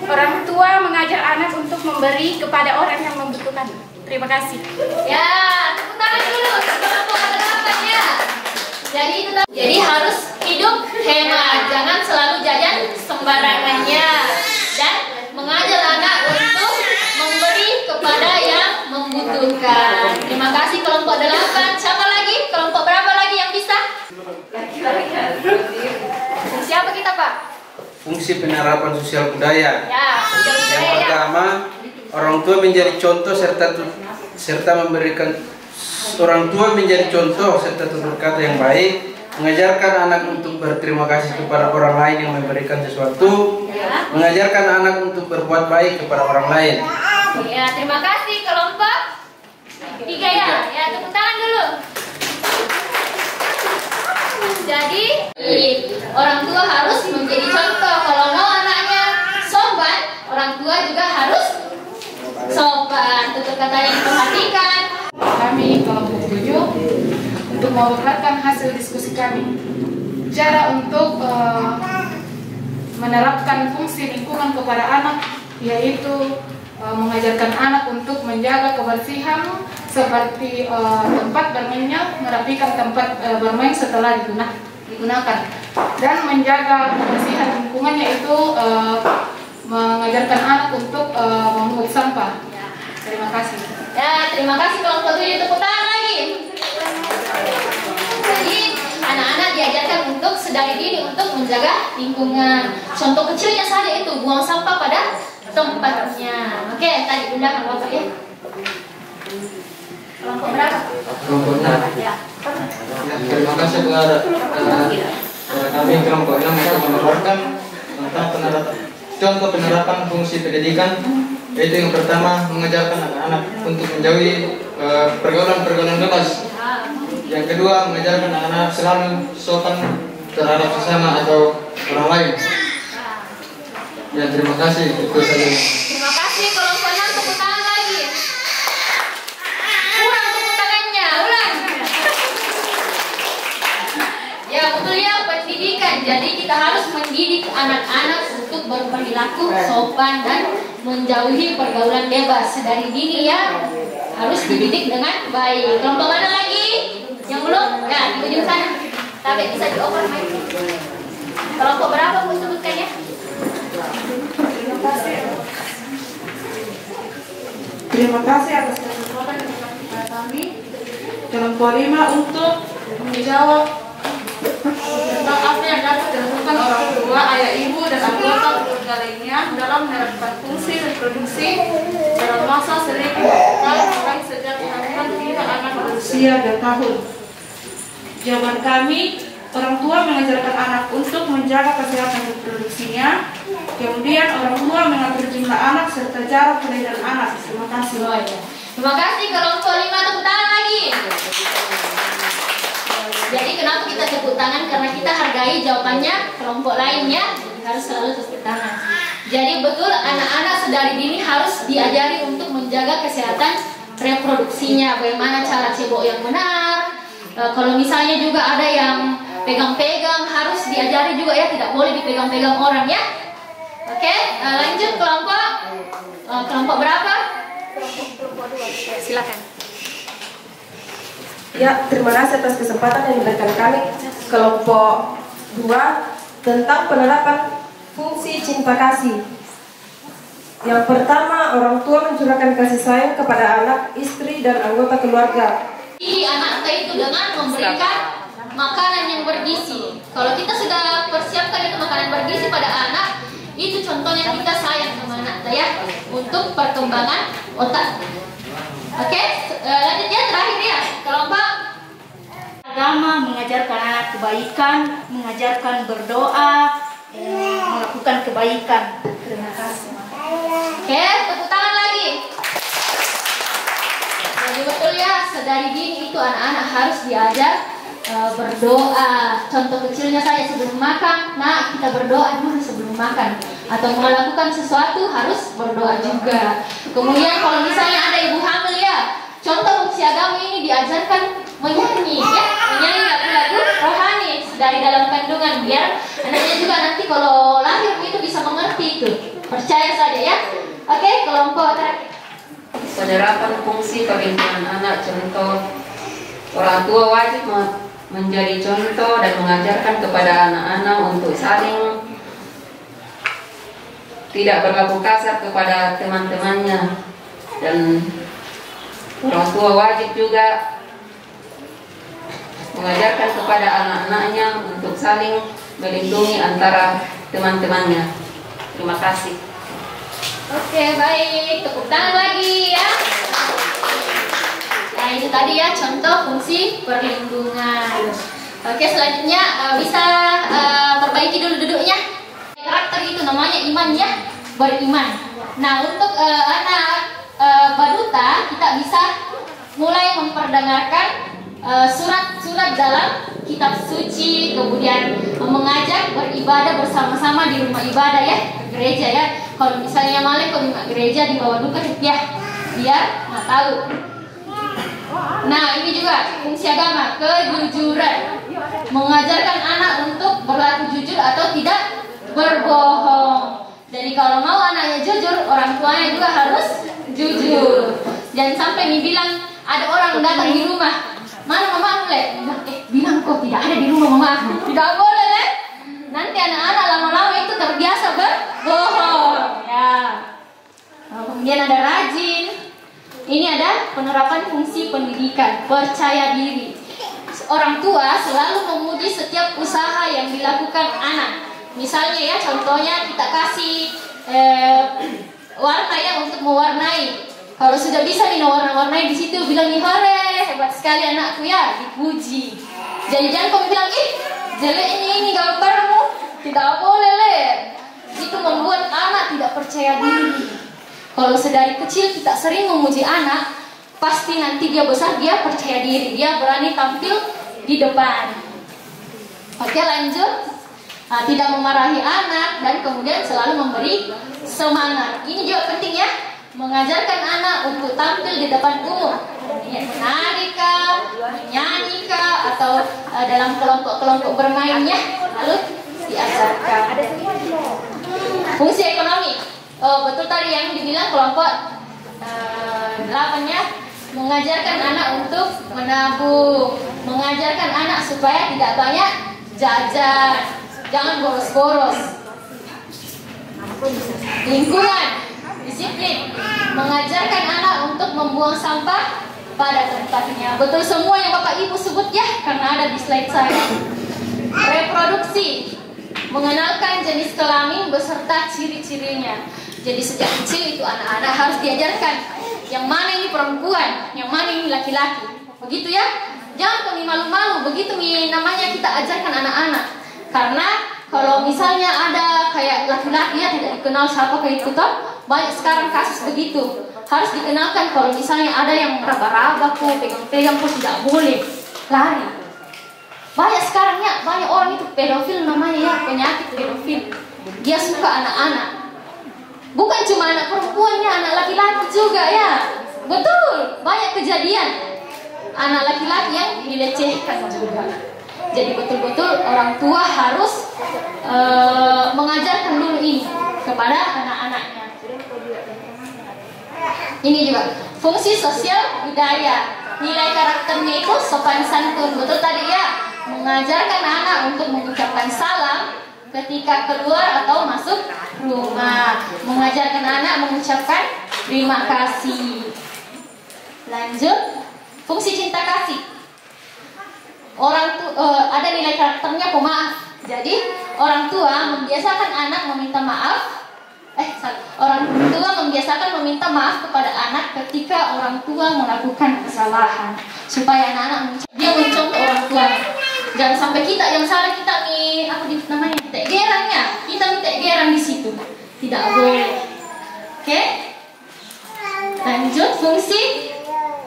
Orang tua mengajar anak untuk memberi kepada orang yang membutuhkan. Terima kasih. Ya, tepuk tangan dulu kelompok 8 ya. Jadi harus hidup hemat, jangan selalu jajan sembarangannya, dan mengajar anak untuk memberi kepada yang membutuhkan. Terima kasih kelompok 8. Siapa lagi? Kelompok berapa lagi yang bisa? Fungsi apa kita, Pak? Fungsi penerapan sosial budaya. Ya, sosial budaya. Yang pertama, orang tua menjadi contoh serta memberikan orang tua menjadi contoh serta tutur kata yang baik, mengajarkan anak untuk berterima kasih kepada orang lain yang memberikan sesuatu, mengajarkan anak untuk berbuat baik kepada orang lain. Ya, terima kasih kelompok 3 ya. Ya, tepuk tangan dulu. Jadi, orang tua harus menjadi contoh. Kalau mau anaknya sopan, orang tua juga harus sopan. Tutur kata yang diperhatikan. Kami kelompok 7 untuk memaparkan hasil diskusi kami. Cara untuk menerapkan fungsi lingkungan kepada anak yaitu mengajarkan anak untuk menjaga kebersihan seperti tempat bermainnya, merapikan tempat bermain setelah digunakan, dan menjaga kebersihan lingkungan yaitu mengajarkan anak untuk memungut sampah. Terima kasih. Ya, terima kasih kelompok 7. Tepuk tangan lagi. Jadi anak-anak diajarkan untuk sedari dini untuk menjaga lingkungan. Contoh kecilnya saja itu buang sampah pada tempatnya. Oke, tadi undangan Bapak ya. Kelompok berapa? Kelompok 6. Ya. Terima kasih kepada kami kelompok 6 yang melaporkan tentang contoh penerapan fungsi pendidikan, yaitu yang pertama mengajarkan anak-anak untuk menjauhi pergaulan-pergaulan bebas. Yang kedua, mengajarkan anak-anak selalu sopan terhadap sesama atau orang lain. Ya, terima kasih. Itu saja. Terima kasih kelompok 6. Tepuk tangan lagi. Ulang tepuk tangannya. Ulang. Ya, betul ya, pendidikan. Jadi kita harus mendidik anak-anak untuk berperilaku sopan dan menjauhi pergaulan bebas sedari dini ya. Harus dididik dengan baik. Kelompok mana lagi? Yang belum? Ya, di ujung sana. Tapi bisa dioper mic. Kelompok berapa Bu sebutkannya? Terima kasih atas kesempatan kepada kami. Kelompok 5 untuk menjawab tentang apa yang dapat dilakukan orang tua, ayah ibu, dan anggota keluarga lainnya dalam menerapkan fungsi reproduksi dalam masa 1000 tahun mulai sejak kehamilan hingga anak berusia 2 tahun. Jawaban kami, orang tua mengajarkan anak untuk menjaga kesehatan reproduksinya. Kemudian orang tua mengatur jumlah anak serta cara pendidikan anak. Terima kasih. Terima kasih kelompok 5. Tepuk tangan lagi. Jadi kenapa kita tepuk tangan? Karena kita hargai jawabannya kelompok lainnya. Harus selalu tepuk tangan. Jadi betul anak-anak sedari dini harus diajari untuk menjaga kesehatan reproduksinya. Bagaimana cara cebok yang benar. Kalau misalnya juga ada yang pegang-pegang, harus diajari juga ya, tidak boleh dipegang-pegang orang ya. Oke, lanjut kelompok. Kelompok berapa? Silakan. Ya, terima kasih atas kesempatan yang diberikan kami. Kelompok 2 tentang penerapan fungsi cinta kasih. Yang pertama, orang tua mencurahkan kasih sayang kepada anak, istri, dan anggota keluarga. Jadi anak itu dengan memberikan makanan yang bergizi. Kalau kita sudah persiapkan itu makanan bergizi pada anak, itu contohnya kita sayang sama anak ya, untuk perkembangan otak. Oke, lanjutnya terakhir ya, kelompok Agama mengajarkan anak kebaikan, mengajarkan berdoa, melakukan kebaikan. Terima kasih. Oke, tepuk tangan lagi. Jadi betul ya, sedari dini itu anak-anak harus diajar berdoa. Contoh kecilnya saya sebelum makan, nah kita berdoa dulu sebelum makan. Atau melakukan sesuatu harus berdoa juga. Kemudian kalau misalnya ada ibu hamil ya, contoh fungsi agama ini diajarkan menyanyi ya, menyanyi lagu-lagu rohani dari dalam kandungan biar anaknya juga nanti kalau lahir itu bisa mengerti itu. Percaya saja ya. Oke, kelompok terakhir. Penerapan fungsi perlindungan anak, contoh orang tua wajib menjadi contoh dan mengajarkan kepada anak-anak untuk saling tidak berlaku kasar kepada teman-temannya, dan orang tua wajib juga mengajarkan kepada anak-anaknya untuk saling melindungi antara teman-temannya. Terima kasih. Oke, baik. Tepuk tangan lagi ya. Nah, itu tadi ya contoh fungsi perlindungan. Oke, selanjutnya bisa perbaiki dulu duduknya. Karakter itu namanya iman ya, beriman. Nah, untuk anak baduta kita bisa mulai memperdengarkan surat-surat dalam kitab suci, kemudian mengajak beribadah bersama-sama di rumah ibadah ya, gereja ya. Kalau misalnya Malik ke rumah gereja dibawa duka ya, biar nggak tahu. Nah, ini juga fungsi agama, kejujuran, mengajarkan anak untuk berlaku jujur atau tidak berbohong. Jadi kalau mau anaknya jujur, orang tuanya juga harus jujur. Jangan sampai dibilang ada orang datang di rumah, mana mama mulai bilang kok tidak ada di rumah mama. Tidak boleh ya. Nanti anak-anak lama-lama itu terbiasa berbohong ya. Kemudian ada rajin. Ini ada penerapan fungsi pendidikan, percaya diri. Orang tua selalu memuji setiap usaha yang dilakukan anak. Misalnya ya, contohnya kita kasih warna ya untuk mewarnai. Kalau sudah bisa nih warna-warnai di situ, bilang nih hore, hebat sekali anakku ya, dipuji. Jangan kau bilang jelek ini gambarmu, tidak boleh le. Itu membuat anak tidak percaya diri. Kalau sedari kecil kita sering memuji anak, pasti nanti dia besar dia percaya diri, dia berani tampil di depan. Oke, lanjut. Nah, tidak memarahi anak dan kemudian selalu memberi semangat. Ini juga penting ya, mengajarkan anak untuk tampil di depan umum, menari kah, menyanyi kah, atau dalam kelompok-kelompok bermainnya, lalu diajarkan. Fungsi ekonomi. Oh, betul tadi yang dibilang kelompok 8-nya, mengajarkan anak untuk menabung, mengajarkan anak supaya tidak banyak jajan, jangan boros-boros. Lingkungan, disiplin, mengajarkan anak untuk membuang sampah pada tempatnya. Betul semua yang Bapak Ibu sebut ya, karena ada di slide saya. Reproduksi, mengenalkan jenis kelamin beserta ciri-cirinya. Jadi sejak kecil itu anak-anak harus diajarkan yang mana ini perempuan, yang mana ini laki-laki. Begitu ya. Jangan kami malu-malu, begitu namanya kita ajarkan anak-anak. Karena kalau misalnya ada kayak laki-laki ya tidak dikenal siapa kayak itu toh, banyak sekarang kasus begitu. Harus dikenalkan kalau misalnya ada yang raba-raba kok, pegang-pegang kok tidak boleh, lari. Banyak sekarang ya, banyak orang itu pedofil namanya ya, penyakit pedofil. Dia suka anak-anak. Bukan cuma anak perempuannya, anak laki-laki juga ya. Betul, banyak kejadian anak laki-laki yang dilecehkan juga. Jadi betul-betul orang tua harus mengajarkan dulu ini. kepada anak-anaknya. Ini juga fungsi sosial budaya. Nilai karakternya itu sopan santun. Betul tadi ya, mengajarkan anak untuk mengucapkan salam ketika keluar atau masuk rumah, mengajarkan anak mengucapkan terima kasih. Lanjut, fungsi cinta kasih. Ada nilai karakternya pemaaf. Jadi orang tua membiasakan anak meminta maaf. Orang tua membiasakan meminta maaf kepada anak ketika orang tua melakukan kesalahan, supaya anak-anak dia mencontoh orang tua. Jangan sampai kita yang salah kita nih tegerannya, kita tegeran di situ, tidak boleh. Oke? Lanjut, fungsi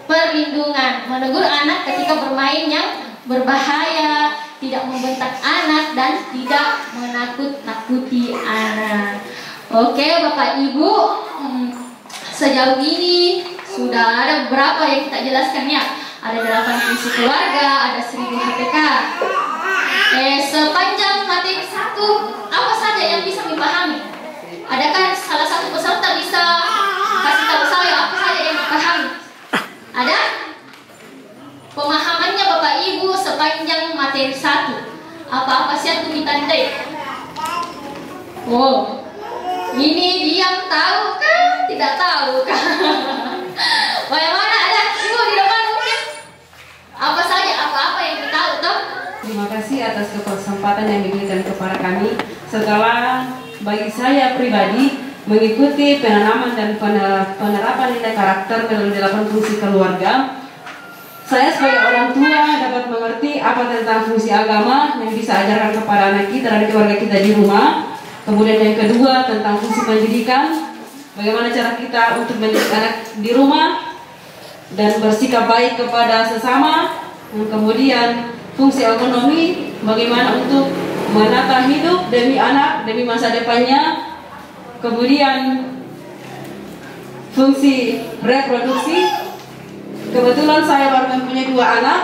perlindungan, menegur anak ketika bermain yang berbahaya, tidak membentak anak dan tidak menakut-nakuti anak. Oke, Bapak Ibu, sejauh ini sudah ada beberapa yang kita jelaskan ya. Ada 8 fungsi keluarga, ada 1000 HPK. Sepanjang materi 1, apa saja yang bisa dipahami? Adakah salah satu peserta bisa kasih tahu saya apa saja yang dipahami? Ada? Pemahamannya Bapak Ibu sepanjang materi 1. Apa-apa sih yang ditandai? Oh, ini diam tahu kan? Tidak tahu kan? Bagaimana ada ibu di depan mungkin? Apa saja, apa-apa yang kita tahu toh? Terima kasih atas kesempatan yang diberikan kepada kami. Setelah bagi saya pribadi mengikuti penanaman dan penerapan nilai karakter melalui 8 fungsi keluarga, saya sebagai orang tua dapat mengerti apa tentang fungsi agama yang bisa ajarkan kepada anak kita dan keluarga kita di rumah. Kemudian yang kedua tentang fungsi pendidikan, bagaimana cara kita untuk mendidik anak di rumah dan bersikap baik kepada sesama. Dan kemudian fungsi ekonomi, bagaimana untuk menata hidup demi anak, demi masa depannya. Kemudian fungsi reproduksi, kebetulan saya baru mempunyai 2 anak,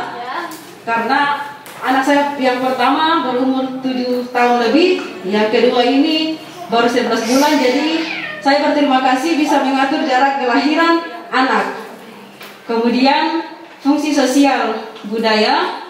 karena anak saya yang pertama berumur 7 tahun lebih, yang kedua ini baru 11 bulan, jadi saya berterima kasih bisa mengatur jarak kelahiran anak. Kemudian fungsi sosial budaya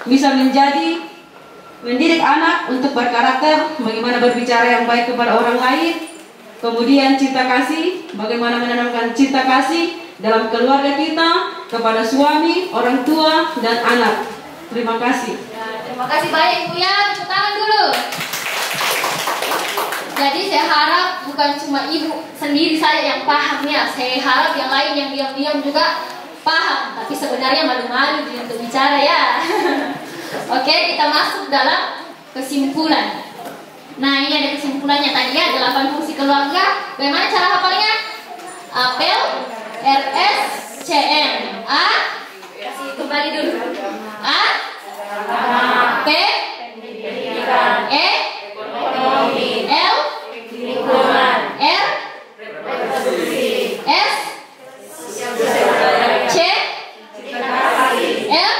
bisa mendidik anak untuk berkarakter, bagaimana berbicara yang baik kepada orang lain. Kemudian cinta kasih, bagaimana menanamkan cinta kasih dalam keluarga kita kepada suami, orang tua, dan anak. Terima kasih. Ya, terima kasih banyak Ibu ya, tepuk tangan dulu. Jadi saya harap bukan cuma Ibu sendiri saya yang pahamnya, saya harap yang lain yang diam-diam juga paham. Tapi sebenarnya malu-malu untuk bicara ya. Oke, kita masuk dalam kesimpulan. Nah, ini ada kesimpulannya tadi ya, 8 fungsi keluarga. Bagaimana cara hafalnya? Apel, RS, CM, A, kasih kembali dulu. A, P, E, ekonomi, L, lingkungan, R, S, C, L,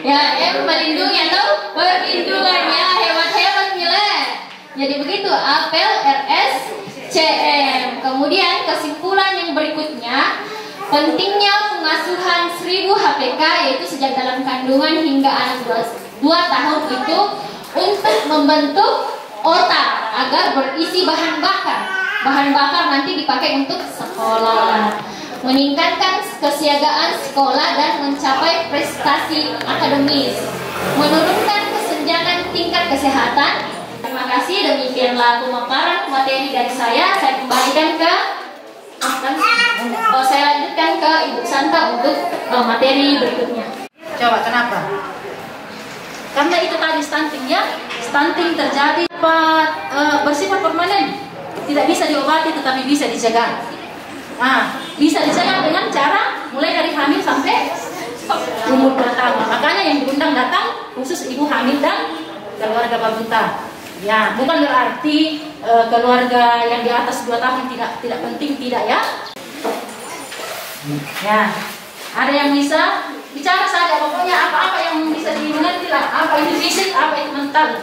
ya, melindungi atau perlindungannya. Hebat-hebat nilai. Jadi begitu, apel, RS, CM. Kemudian kesimpulan yang berikutnya, pentingnya pengasuhan 1000 HPK yaitu sejak dalam kandungan hingga anak 2 tahun itu untuk membentuk otak agar berisi bahan bakar. Bahan bakar nanti dipakai untuk sekolah, meningkatkan kesiagaan sekolah dan mencapai prestasi akademis, menurunkan kesenjangan tingkat kesehatan. Terima kasih, demikianlah pemaparan materi dari saya. Saya kembalikan ke saya lanjutkan ke Ibu Santa untuk materi berikutnya. Coba kenapa? Karena itu tadi stuntingnya, stunting terjadi bersifat permanen, tidak bisa diobati tetapi bisa dicegah. Nah, bisa dicegah dengan cara mulai dari hamil sampai umur 2 tahun. Makanya yang diundang datang khusus ibu hamil dan keluarga balita. Ya, bukan berarti keluarga yang di atas 2 tahun tidak penting, tidak ya. Ya, ada yang bisa bicara saja, pokoknya apa-apa yang bisa dimengerti lah, apa itu fisik, apa itu mental.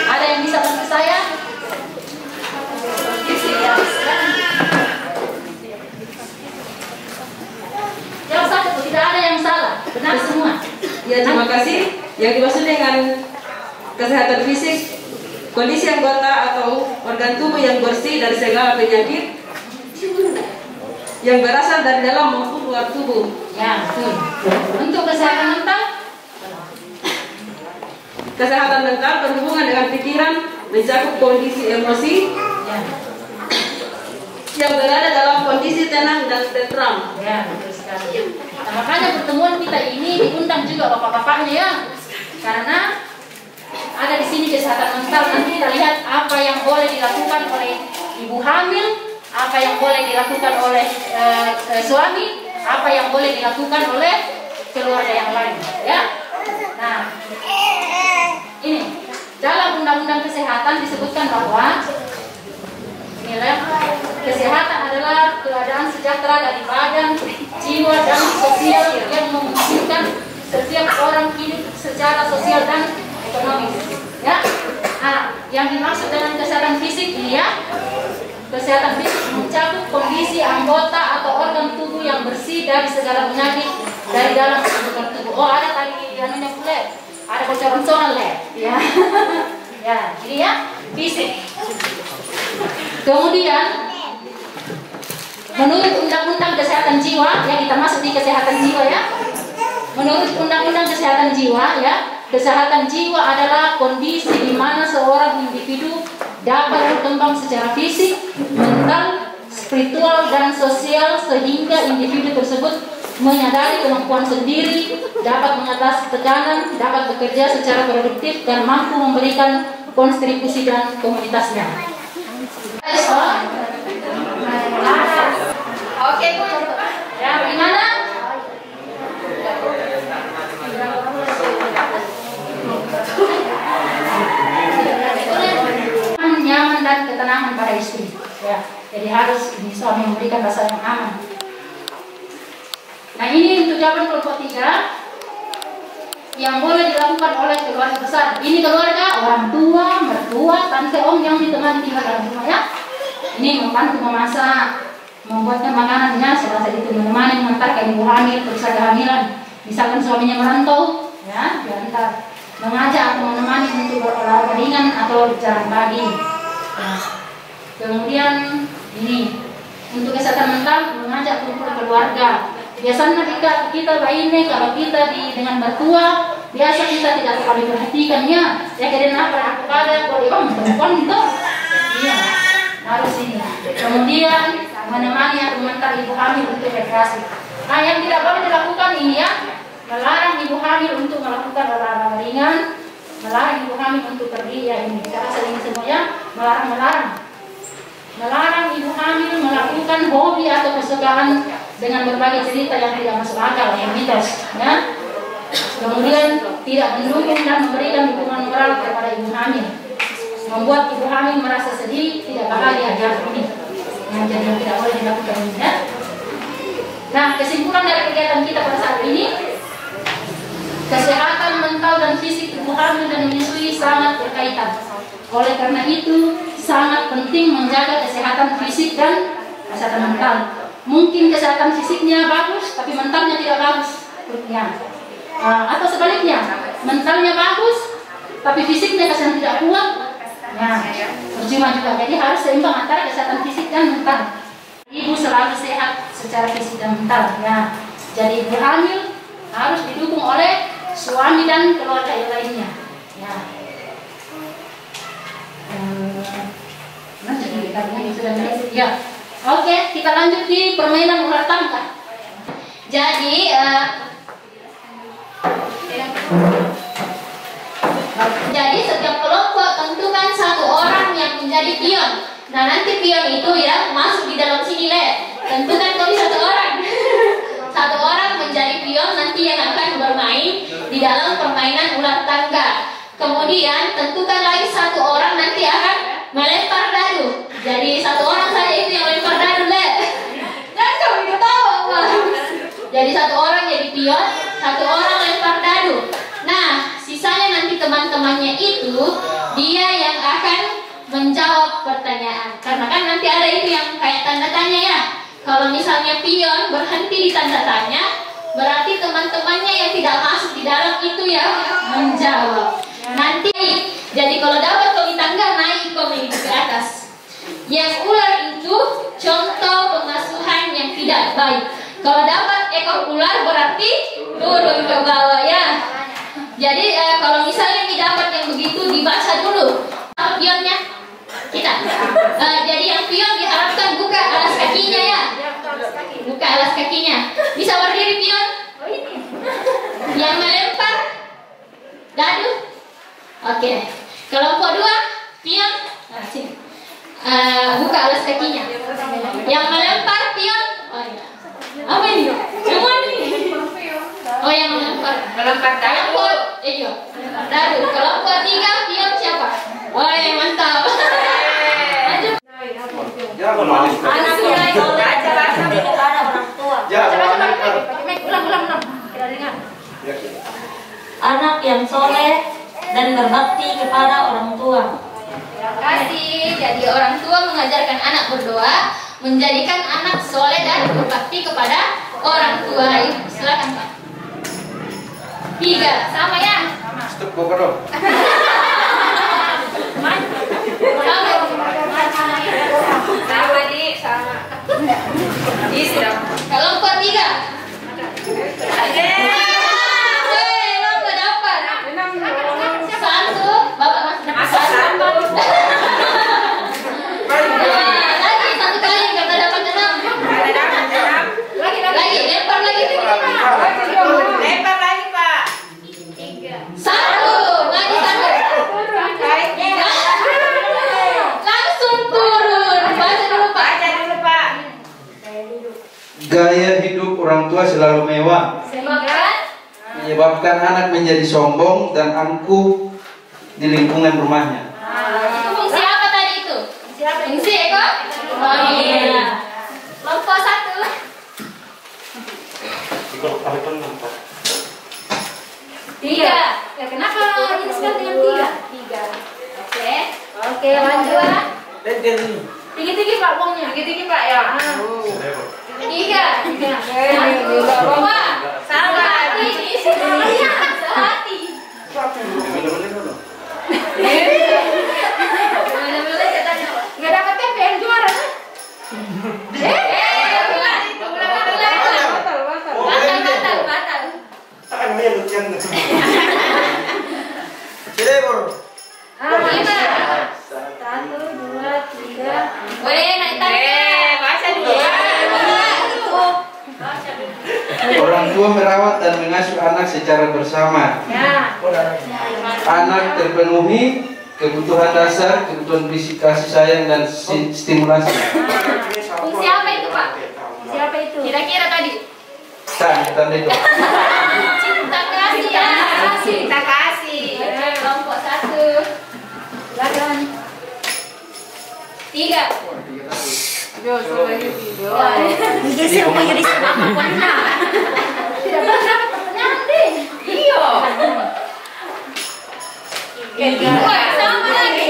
Ada yang bisa bantu saya? Jawab saja, tidak ada yang salah, benar semua. Ya, terima kasih. Yang dimaksud dengan kesehatan fisik, kondisi anggota atau organ tubuh yang bersih dari segala penyakit yang berasal dari dalam maupun luar tubuh. Ya, betul. Untuk kesehatan mental? Kesehatan mental berhubungan dengan pikiran, mencakup kondisi emosi yang berada dalam kondisi tenang dan tentram. Ya, betul sekali. Nah, makanya pertemuan kita ini diundang juga bapak-bapaknya ya, karena ada di sini kesehatan mental. Nanti kita lihat apa yang boleh dilakukan oleh ibu hamil, apa yang boleh dilakukan oleh suami, apa yang boleh dilakukan oleh keluarga yang lain. Ya, nah ini dalam undang-undang kesehatan disebutkan bahwa kesehatan adalah keadaan sejahtera dari badan, jiwa, dan sosial yang memungkinkan setiap orang hidup secara sosial dan ekonomis. Ya, nah, yang dimaksud dengan kesehatan fisik ini ya, kesehatan fisik mencakup kondisi anggota atau organ tubuh yang bersih dari segala penyakit dari dalam organ tubuh. Oh, ada tadi anunya pula, ada bocoran-bocoran ya. Ya, ini ya fisik. Kemudian menurut Undang-Undang Kesehatan Jiwa, ya kita masuk di kesehatan jiwa ya. Menurut Undang-Undang Kesehatan Jiwa ya, kesehatan jiwa adalah kondisi di mana seorang individu dapat berkembang secara fisik, mental, spiritual, dan sosial sehingga individu tersebut menyadari kemampuan sendiri, dapat mengatasi tekanan, dapat bekerja secara produktif, dan mampu memberikan kontribusi dan komunitasnya. Oke, Bu. Ya, gimana? Nyaman dan ketenangan pada istri. Ya, jadi harus suami memberikan rasa yang aman. Nah, ini untuk jawaban kelompok 3 yang boleh dilakukan oleh keluarga besar. Ini keluarga, orang tua, mertua, tante, om yang ditemani tinggal dalam rumah ya. Ini membantu memasak, membuatkan makanannya, selasa itu menemani, mengantarkan ibu hamil, periksa kehamilan. Misalkan suaminya merantau, ya, diantar, mengajak atau menemani untuk berolahraga ringan atau jalan pagi. Nah, kemudian ini untuk kesehatan mental, mengajak kumpul keluarga. Biasanya kita ini kalau kita dengan mertua, biasa kita tidak terlalu perhatikannya. Ya karena apa? Aku ada boleh telepon gitu. Iya, harus ini. Kemudian menemani atau mengantar ibu hamil untuk rekreasi. Nah, yang tidak boleh dilakukan ini ya, melarang ibu hamil untuk melakukan olahraga ringan, melarang ibu hamil untuk pergi ya ini. Saya sering semuanya melarang ibu hamil melakukan hobi atau kesukaan dengan berbagai cerita yang tidak masuk akal, yang mitos, ya. Kemudian tidak mendukung dan memberikan dukungan moral kepada ibu hamil, membuat ibu hamil merasa sedih, tidak bahagia jatuh ini. Yang jadi yang tidak boleh dilakukan ini, ya. Nah, kesimpulan dari kegiatan kita pada saat ini, kesehatan mental dan fisik ibu hamil dan menyusui sangat berkaitan. Oleh karena itu, sangat penting menjaga kesehatan fisik dan kesehatan mental. Mungkin kesehatan fisiknya bagus, tapi mentalnya tidak bagus. Ya. Atau sebaliknya, mentalnya bagus, tapi fisiknya kesehatan tidak kuat. Ya, percuma juga. Jadi harus seimbang antara kesehatan fisik dan mental. Ibu selalu sehat secara fisik dan mental. Ya. Jadi ibu hamil harus didukung oleh suami dan keluarga yang lainnya. Ya. Ya. Oke, kita lanjut di permainan ular tangga. Jadi setiap kelompok tentukan satu orang yang menjadi pion. Nah, nanti pion itu ya masuk di dalam sini le. Tentukan kami satu orang. Satu orang menjadi pion nanti yang akan bermain di dalam permainan ular tangga. Kemudian tentukan lagi satu orang nanti akan melempar dadu. Jadi satu orang saja itu yang lempar dadu le. Dan kamu ketawa. Jadi teman-temannya itu, dia yang akan menjawab pertanyaan. Karena kan nanti ada itu yang kayak tanda tanya ya. Kalau misalnya pion berhenti di tanda tanya, berarti teman-temannya yang tidak masuk di dalam itu yang menjawab. Nanti, jadi kalau dapat komi tangga, naik komi ke atas. Yang ular itu contoh pengasuhan yang tidak baik. Kalau dapat ekor ular berarti turun ke bawah ya. Jadi kalau misalnya dapat yang begitu dibaca dulu pionnya kita. Jadi yang pion diharapkan buka alas kakinya ya. Buka alas kakinya. Bisa berdiri pion. Yang melempar dadu. Oke. Kelompok 2 pion. Nah, sini. Buka alas kakinya. Yang melempar pion. Oh iya. Apa ini? Semua ini. Oh yang melempar kelompok. Iya. Dadu. Kelompok 3 pion siapa? Wah mantap. Lanjut. Anak mulai belajar sampai kepada orang tua. Ulang. Kita dengar. Anak yang soleh dan berbakti kepada orang tua. Terima kasih. Jadi orang tua mengajarkan anak berdoa, menjadikan anak soleh dan berbakti kepada orang tua. Silakan Pak. 3 sama ya. Stop bapak dong. Sama di sama. Kelompok 3. Nomor dapat. 1. Bapak masih dapat 1. Lagi 1 kali karena dapat 6. Lagi lempar lagi. Lempar lagi Pak. 1. Lagi 1. Langsung turun. Baca dulu Pak. Gaya hidup orang tua selalu mewah, menyebabkan anak menjadi sombong dan angkuh di lingkungan rumahnya. Fungsi apa tadi itu? Fungsi Eko? Oh iya. Kelompok 1. Tiga. Ya kenapa ini sekali dengan 3? Oke lanjut. Tinggi-tinggi Pak bongnya. Tinggi-tinggi Pak ya. 3. Sama. Ini sehati. Nggak dapat tempe yang juara. Batal. Cirebon. 5. 1, 2, 3. Boleh naik tangga. Baca dulu. Orang tua merawat dan mengasuh anak secara bersama. Ya. Anak terpenuhi kebutuhan dasar, kebutuhan fisik, kasih sayang dan stimulasi. Fungsi apa itu Pak? Fungsi apa itu? Kira-kira tadi. Tanda itu. Cinta kasih ya. Cinta kasih. Kelompok 1. Silakan. 3. Iya. Sama lagi.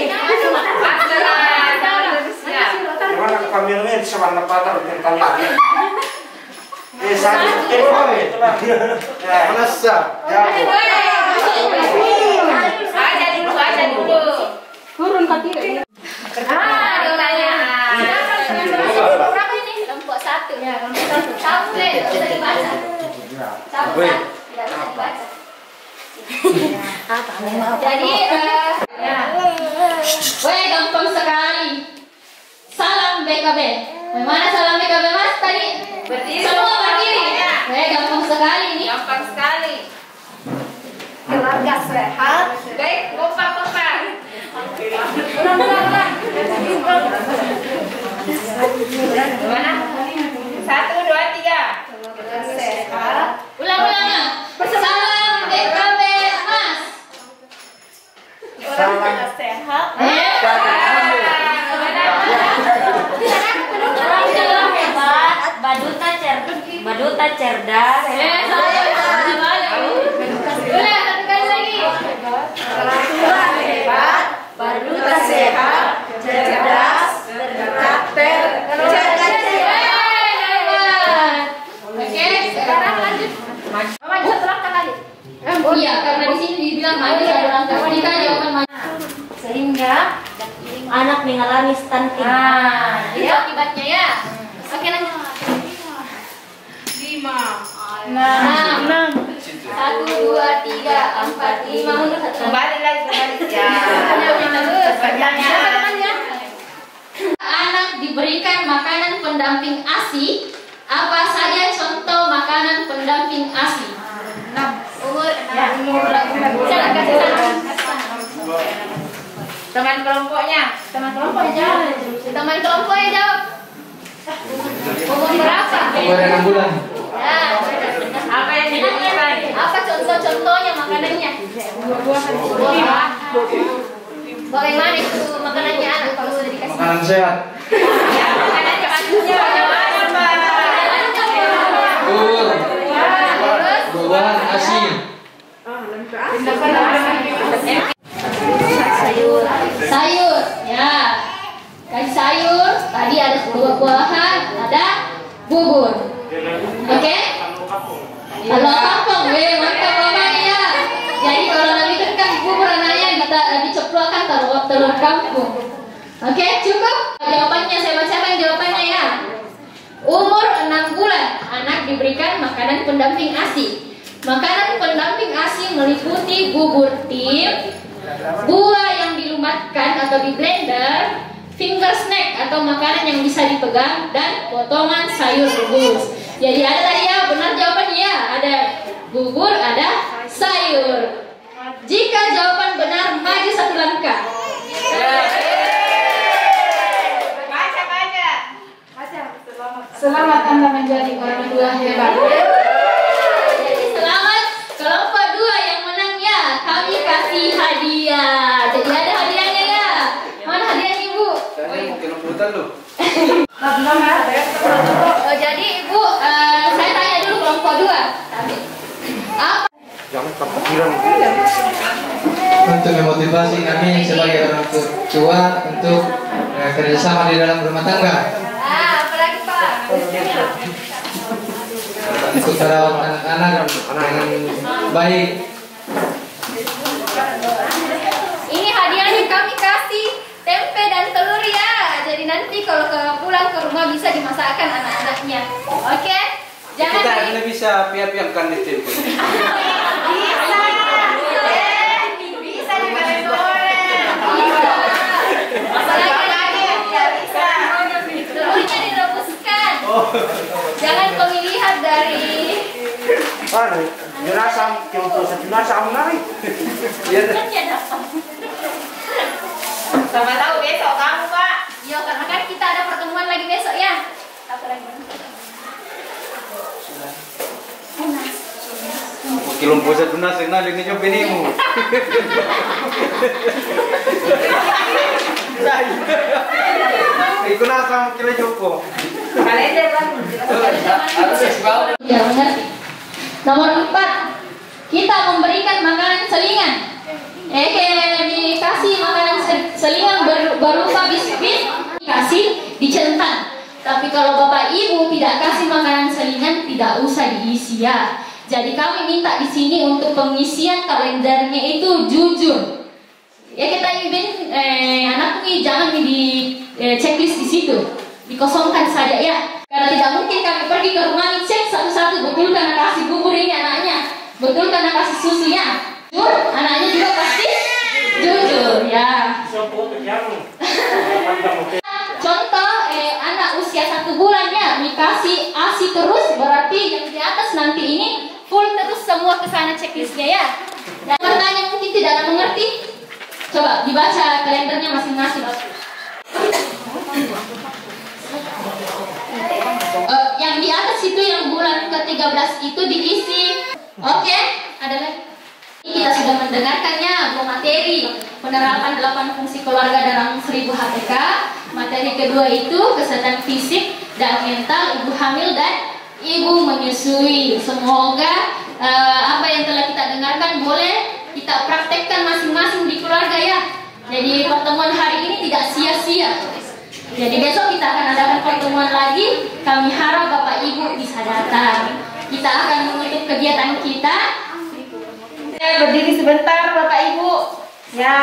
Gimana kepamilnya bisa warna patah dengan kalian? Baca dulu. Turun kaki. Berapa ini? Kelompok 1. Ya, kelompok 1. Sampai bisa dibaca. Sampai tidak bisa dibaca. Jadi gampang sekali. Salam BKB. Bagaimana salam BKB Mas tadi? Berdiri. Semua berdiri. Gampang sekali ini. Gampang sekali. Keluarga sehat. Baik, kompak. Ulang. Gimana? 1, 2, 3. Sehat. Ulang. Salam BKB Mas. Salam sehat. Baduta cerdas. Saya. Boleh 1 kali lagi. sehingga anak mengalami stunting. Itu akibatnya ya. Oke, lanjut. 5, 6, 1, 2, 3, 4, 5, mundur 1. Kembali lagi ya. Anak diberikan makanan pendamping ASI. Apa saja contoh makanan pendamping ASI? Umur 6. Teman kelompoknya jawab. Teman kelompoknya jawab. Umur berapa? Umur 6 bulan. Ya. Apa yang diberikan? Apa contoh-contohnya makanannya? Buah. Bagaimana itu makanannya anak kalau sudah dikasih? Makanan sehat. Makanannya maksudnya bagaimana, Pak? Buah-buahan asin. Sayur, ya. Kasih sayur. Tadi ada buah-buahan, ada bubur. Oke? Kalau kampung, mantap Bapak ya. Jadi kalau nanti kan bubur anaknya diceplokkan telur kampung. Oke, cukup. Jawabannya saya bacakan jawabannya ya. Umur 6 bulan, anak diberikan makanan pendamping ASI. Makanan pendamping ASI meliputi bubur tim, buah yang dilumatkan atau di blender, finger snack atau makanan yang bisa dipegang, dan potongan sayur rebus. Jadi ada tadi ya, benar jawabannya ya. Ada bubur, ada sayur. Jika jawaban benar, maju 1 langkah. Selamat Anda menjadi orang tua hebat. Jadi selamat kelompok 2 yang menang ya. Kami kasih hadiah. Jadi ada hadiahnya ya. Mana hadiahnya Ibu? Kelembutan loh. Jadi Ibu, saya tanya dulu kelompok 2. Apa? Jangan kepikiran. Untuk memotivasi kami sebagai orang tua untuk kerjasama di dalam rumah tangga. Apalagi Pak? Untuk merawat anak-anak dengan baik. Ini hadiahnya kami kasih tempe dan telur ya. Jadi nanti kalau pulang ke rumah bisa dimasakkan anak-anaknya. Oke? Jangan Kita bisa piap-piapkan di tempe. bisa digoreng-goreng. Apalagi ya bisa. Telurnya direbuskan. Jangan pemilihan dari Dirasa kelompok satu nasa menarik. Sama tahu besok kamu, Pak. Yo, karena kan kita ada pertemuan lagi besok ya. Apa lagi? Kelompok satu nasional ini nyoba ini. Ikut nasa kira Joko. Kalender lah. Ya benar. Nomor 4, kita memberikan makanan selingan. Dikasih makanan selingan berupa biskuit, dikasih dicentang. Tapi kalau Bapak Ibu tidak kasih makanan selingan, tidak usah diisi ya. Jadi kami minta di sini untuk pengisian kalendernya itu jujur. Ya kita ingin anak ini jangan di checklist di situ, dikosongkan saja ya. Karena tidak mungkin kami pergi ke rumah cek satu-satu, betul karena kasih bubur ini anaknya, betul karena kasih susunya, jujur anaknya juga pasti jujur ya. Contoh anak usia 1 bulan ya dikasih ASI terus, berarti yang di atas nanti ini full terus semua ke sana checklistnya ya. Dan pertanyaan mungkin tidak ada mengerti, coba dibaca kalendernya masing-masing. Yang di atas itu yang bulan ke-13 itu diisi. Oke, ada lagi. Kita sudah mendengarkannya materi penerapan 8 fungsi keluarga dalam 1000 HPK. Materi kedua itu kesehatan fisik dan mental ibu hamil dan ibu menyusui. Semoga apa yang telah kita dengarkan boleh kita praktekkan masing-masing di keluarga ya. Jadi pertemuan hari ini tidak sia-sia. Jadi besok kita akan adakan pertemuan lagi. Kami harap Bapak Ibu bisa datang. Kita akan menutup kegiatan kita. Berdiri sebentar Bapak Ibu. Ya.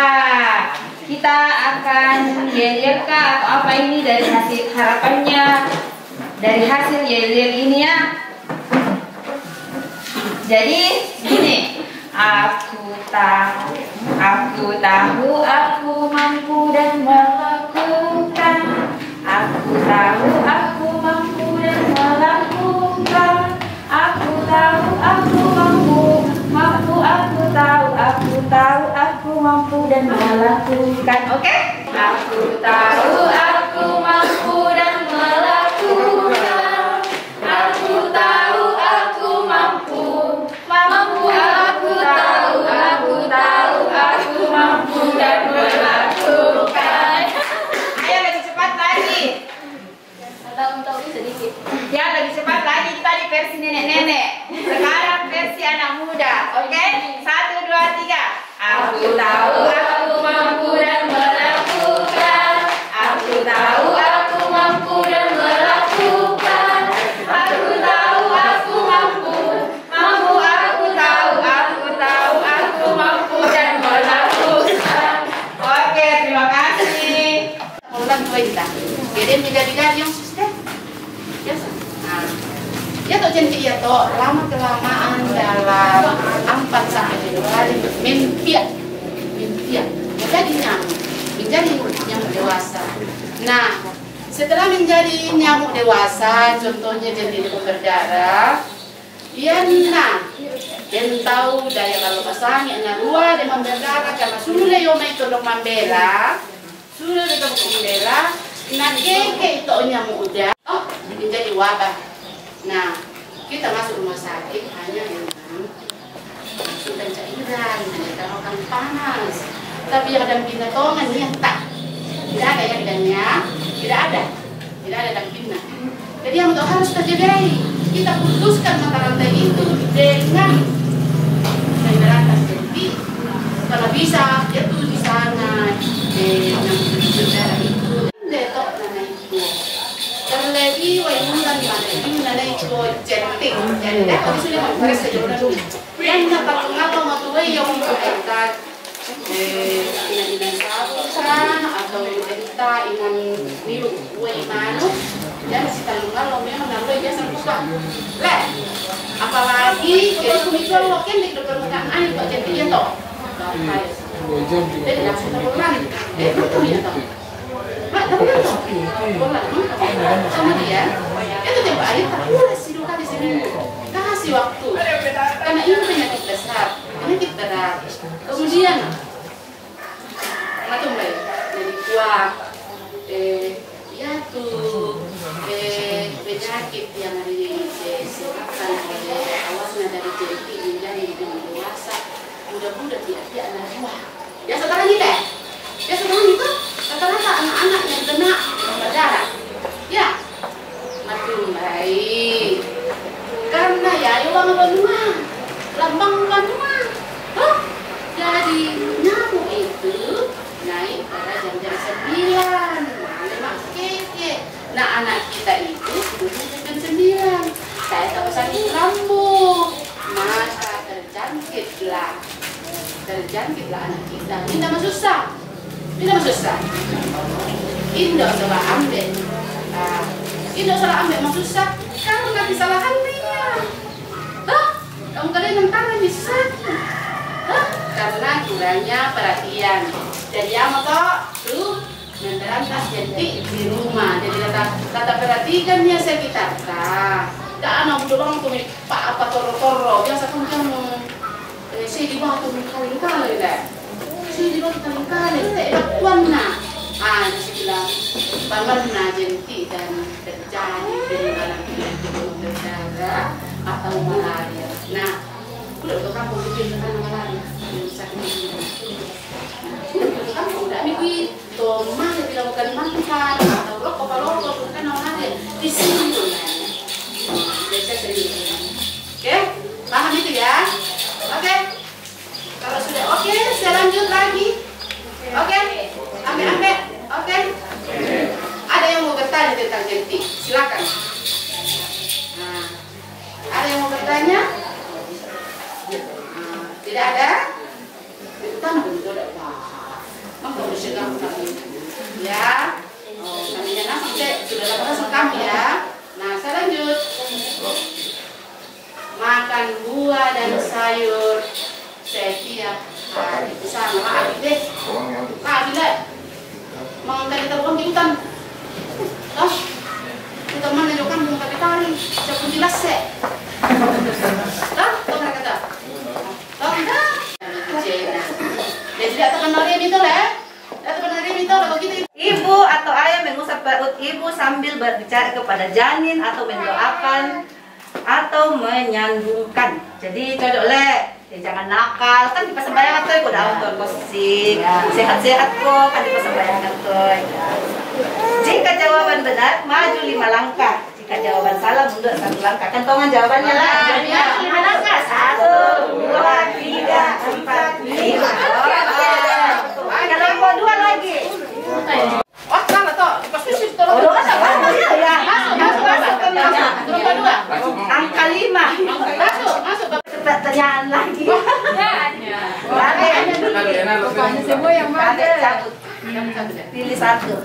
kita akan yel-yelkan atau apa ini dari hasil harapannya, dari hasil yel-yel ini ya. Jadi gini, aku tahu, aku mampu dan melakukan. Aku tahu, aku mampu dan melakukan. Aku tahu, aku mampu, aku tahu, aku mampu dan melakukan. Oke? Aku tahu, aku mampu dan melakukan. Aku tahu, aku mampu, aku tahu, aku mampu dan melakukan. Ayo lebih cepat lagi. Tahu sedikit. Ya lebih cepat lagi, tadi versi nenek-nenek. Sekarang versi anak muda. Oke? 1, 2, 3. Aku tahu, aku mampu dan melakukan. Aku tahu, aku mampu dan melakukan. Aku tahu, aku mampu, aku tahu, aku mampu dan melakukan. Oke, terima kasih. Ulang kita. Jadi menjadi yang suster. Biasa. Nah, ya toh janji ya toh lama kelamaan dalam 4 sampai 2 hari mimpi menjadi nyamuk dewasa. Nah, setelah menjadi nyamuk dewasa, contohnya jadi demam berdarah, ya nah, dan tahu daya kalau pasangnya nah 2 demam berdarah karena sudah yoma itu dok membela, sudah tetap membela. Nah, keke itu nyamuk udah, menjadi wabah. Nah, kita masuk rumah sakit hanya dengan sudah cairan, hanya makan panas. Tapi yang dampingnya tongan yang tak, tidak ada yang dannya, tidak ada dampingnya. Jadi yang untuk harus terjagai, kita putuskan mata rantai itu dengan berantas jadi. Kalau bisa, itu di sana dengan saudara itu. Detok nana itu terlebih wayunan mana nana itu jenting jadi detok sudah merasa jodoh yang dapat mengapa matuai yang memperhatikan inan sabusan atau kita inan milu way manu dan si talungan lo memang nambah biasa buka le apalagi jadi kumis lo kan di permukaan kok jentingnya toh jadi langsung terulang itu ya toh. Mak, tapi kan sama dia, itu coba aja tak boleh sih 2 kali seminggu. Kasih waktu, karena ini penyakit besar, penyakit berat. Kemudian, macam baik, jadi kuah, ya tuh, penyakit yang disebabkan oleh awasnya dari jadi menjadi dengan dewasa, mudah-mudahan tidak ada buah. Ya sekarang ini deh, ya sekarang itu. Rata-rata anak-anak yang kena berdarah, ya, makin baik. Karena ya, uang benua, lambang benua, jadi nyamuk itu naik pada jam-jam 9, memang keke. Nah anak kita itu sudah jam 9, saya tahu sakit lambung, maka terjangkitlah anak kita. Ini nama susah. Tidak susah. Indo salah ambil. Indo salah ambil maksud susah karena kesalahan dia. Kamu kalian nentang bisa. Karena kurangnya perhatian. Jadi yang mau tuh memberantas jentik di rumah. Jadi kata perhatikan dia sekitar. Tak anak doang tuh pak apa toro-toro. Biasa kamu saya di bawah tuh kali-kali deh. Di bawah kali-kali, tak warna. Dia bilang, pamerna jentik dan terjadi peninggalan demam berdarah atau malaria. Nah, udah untuk kamu bikin dengan malaria, yang bisa udah kamu udah mikir, toma tidak bukan manfaat atau rokok bukan malaria. Di sini tuh biasa sendiri. Oke, paham itu ya? Oke. Kalau sudah oke, saya lanjut lagi. Oke, ambil. Oke. Ada yang mau bertanya tentang jentik? Silakan. Nah, ada yang mau bertanya? Tidak ada? Tanah betul tidak. Maka bersyukur ikut-ikutan. Oh, kita mana juga kampung kapitali, siapa jelas sih? Tahu mereka kata? Tahu enggak? Dia tidak terkenal itu lah. Tidak terkenal itu lah begitu. Ibu atau ayah mengusap perut ibu sambil berbicara kepada janin atau mendoakan atau menyandungkan. Jadi cocok le. Jangan nakal, kan di persembahyangan tuh udah autor kosing, sehat-sehat kok kan di persembahyangan tuh. Jika jawaban benar, maju 5 langkah. Jika jawaban salah, mundur 1 langkah. Kentongan jawabannya lah. 5 langkah. 1, 2, 3, 4, 5. Kelompok 2 lagi. Oh, salah toh. Pasti sih tolong. Oh, ya. Masuk. Kelompok 2. Angka 5. Masuk. Pertanyaan lagi. Pokoknya semua yang mana? Cabut. Pilih 1.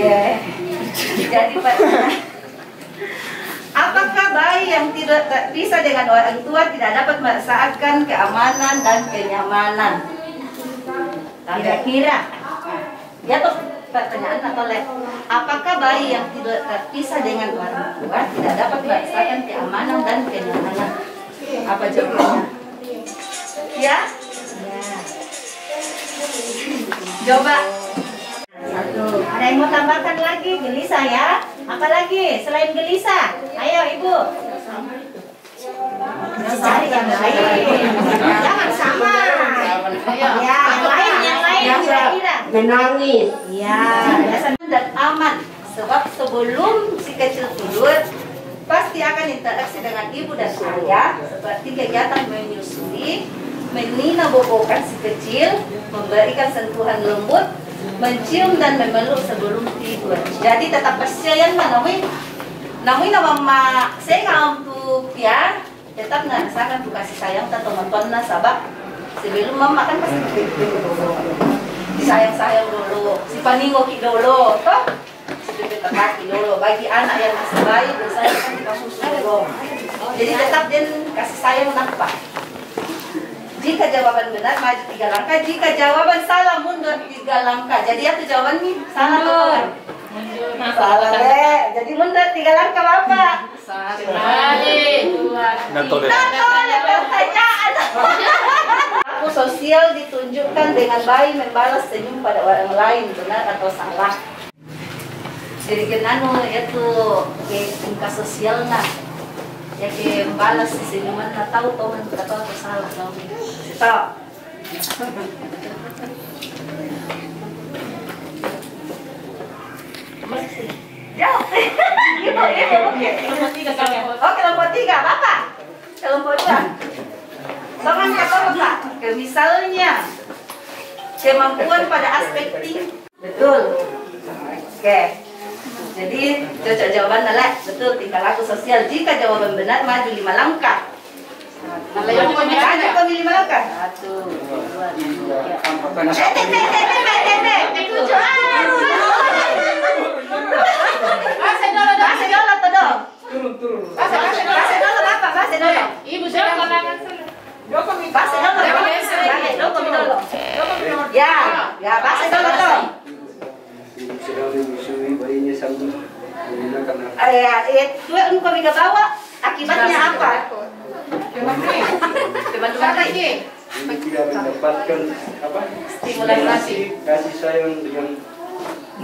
Ya. Jadi pertanyaan. Apakah bayi yang tidak terpisah dengan orang tua tidak dapat merasakan keamanan dan kenyamanan? Kira-kira. Ya tuh pertanyaan atau apakah bayi yang tidak terpisah dengan orang tua tidak dapat merasakan keamanan dan kenyamanan? Apa jawabannya? Ya? Coba. 1. Ada yang mau tambahkan lagi? Gelisah ya? Apa lagi selain gelisah? Ayo ibu. Cari yang lain. Jangan sama. Ya, yang lain. Yang kira-kira. Menangis. Ya, dasarnya dan aman. Sebab sebelum si kecil tidur, pasti akan interaksi dengan ibu dan ayah seperti kegiatan menyusui, menina bobokan si kecil, memberikan sentuhan lembut, mencium dan memeluk sebelum tidur. Jadi tetap percaya namun mama saya untuk ya tetap merasakan kasih sayang teman-teman sabab sebelum mama kan pasti disayang-sayang dulu, si paningoki dulu, toh si kaki dulu. Bagi anak yang masih bayi bersayang kan dikasih dulu. Jadi tetap dan kasih sayang nampak. Jika jawaban benar, maju 3 langkah. Jika jawaban salah, mundur 3 langkah. Jadi apa jawaban nih? Salah betul. Salah deh. Jadi mundur 3 langkah Bapak. Pertanyaan. Aku sosial ditunjukkan dengan bayi membalas senyum pada orang lain, benar atau salah? Jadi kenano itu tingkah sosial nah. Ya ke membalas senyuman nggak tahu toh man atau salah dong. Stop. Jauh. Ibu, oke. Kelompok 3. Oh, kelompok 3, Bapak. Kelompok 2. Jangan kata Bapak. Misalnya kemampuan pada aspek tinggi. Betul. Oke. Jadi cocok jawaban adalah betul tingkah laku sosial. Jika jawaban benar maju 5 langkah. Maju kami 5 langkah. 1, 2, 3. Ibu saya kalangan Ya, bahasa dulu dong. Sedang menyusui bayinya sambil menggunakan itu yang kami bawa akibatnya apa? Teman-teman lagi. Ini tidak mendapatkan apa? Stimulasi kasih sayang dengan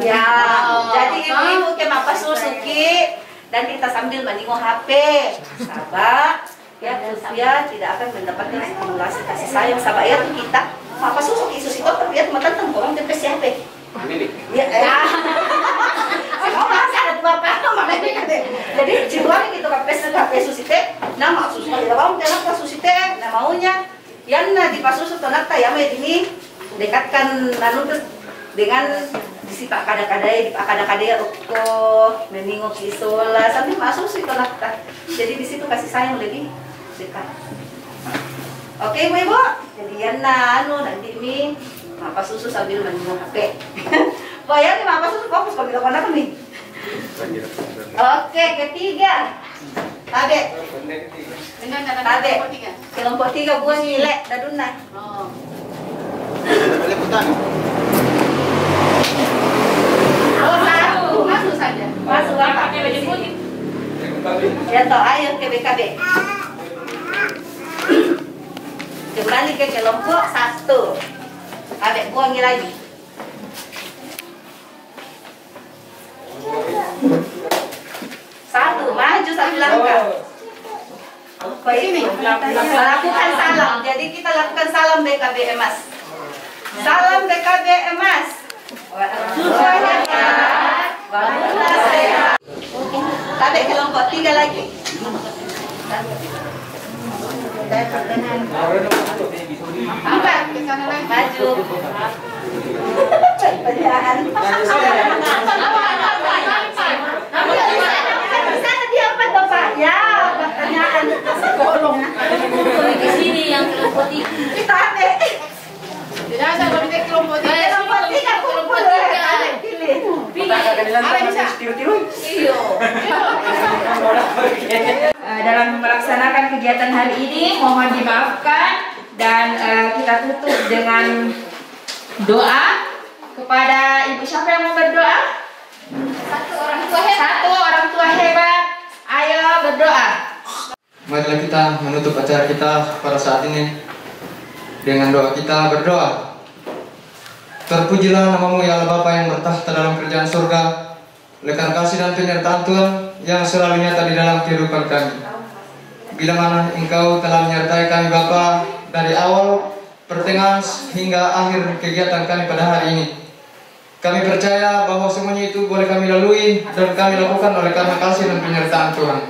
ya. Jadi ibu kenapa susuki dan kita sambil menengok HP, sabar. Ya, usia tidak akan mendapatkan stimulasi kasih sayang sabar ya tuh kita. Apa susuki susi kok tapi ya teman-teman orang tempe siapa? Ya, ada bapak makanya jadi jiwa gitu kape susi teh nama susi tidak mau jangan susi teh nah maunya yang di pasusu tonata ya ini dekatkan nanu dengan disi pak kadang-kadang meningok isola sampai masuk si tonata jadi di situ kasih sayang lebih dekat. Oke ibu jadi yang nanu nanti ini apa susu sambil menunggu HP. Bayar nih apa susu fokus kalau kita apa nih? Oke, ketiga. Tabe. dengan kata kelompok 3. Kelompok 3 buah ngilek dadunna. Oh. BKB. Kembali ke kelompok 1. Adek buangi lagi. Satu, maju satu langkah. Apa ini? Lakukan salam. Jadi kita lakukan salam BKB Emas. Salam BKB Emas. Bangunlah saya. Adek kelompok 3 lagi. Empat, maju. Sana dia apa Bapak? Ya, pertanyaan. Di sini yang kelompok 3. Kita adek. Tidak ada kelompok 3. Kelompok 3 kumpul. Dalam melaksanakan kegiatan hari ini mohon dimaafkan dan kita tutup dengan doa kepada Ibu. Siapa yang mau berdoa? Satu orang tua hebat. Ayo berdoa. Marilah kita menutup acara kita pada saat ini dengan doa. Kita berdoa. Terpujilah namamu ya Allah Bapa yang bertahta dalam kerajaan surga. Oleh karena kasih dan penyertaan Tuhan yang selalu nyata di dalam kehidupan kami. Bila mana Engkau telah menyertai kami Bapa dari awal, pertengahan hingga akhir kegiatan kami pada hari ini. Kami percaya bahwa semuanya itu boleh kami lalui dan kami lakukan oleh karena kasih dan penyertaan Tuhan.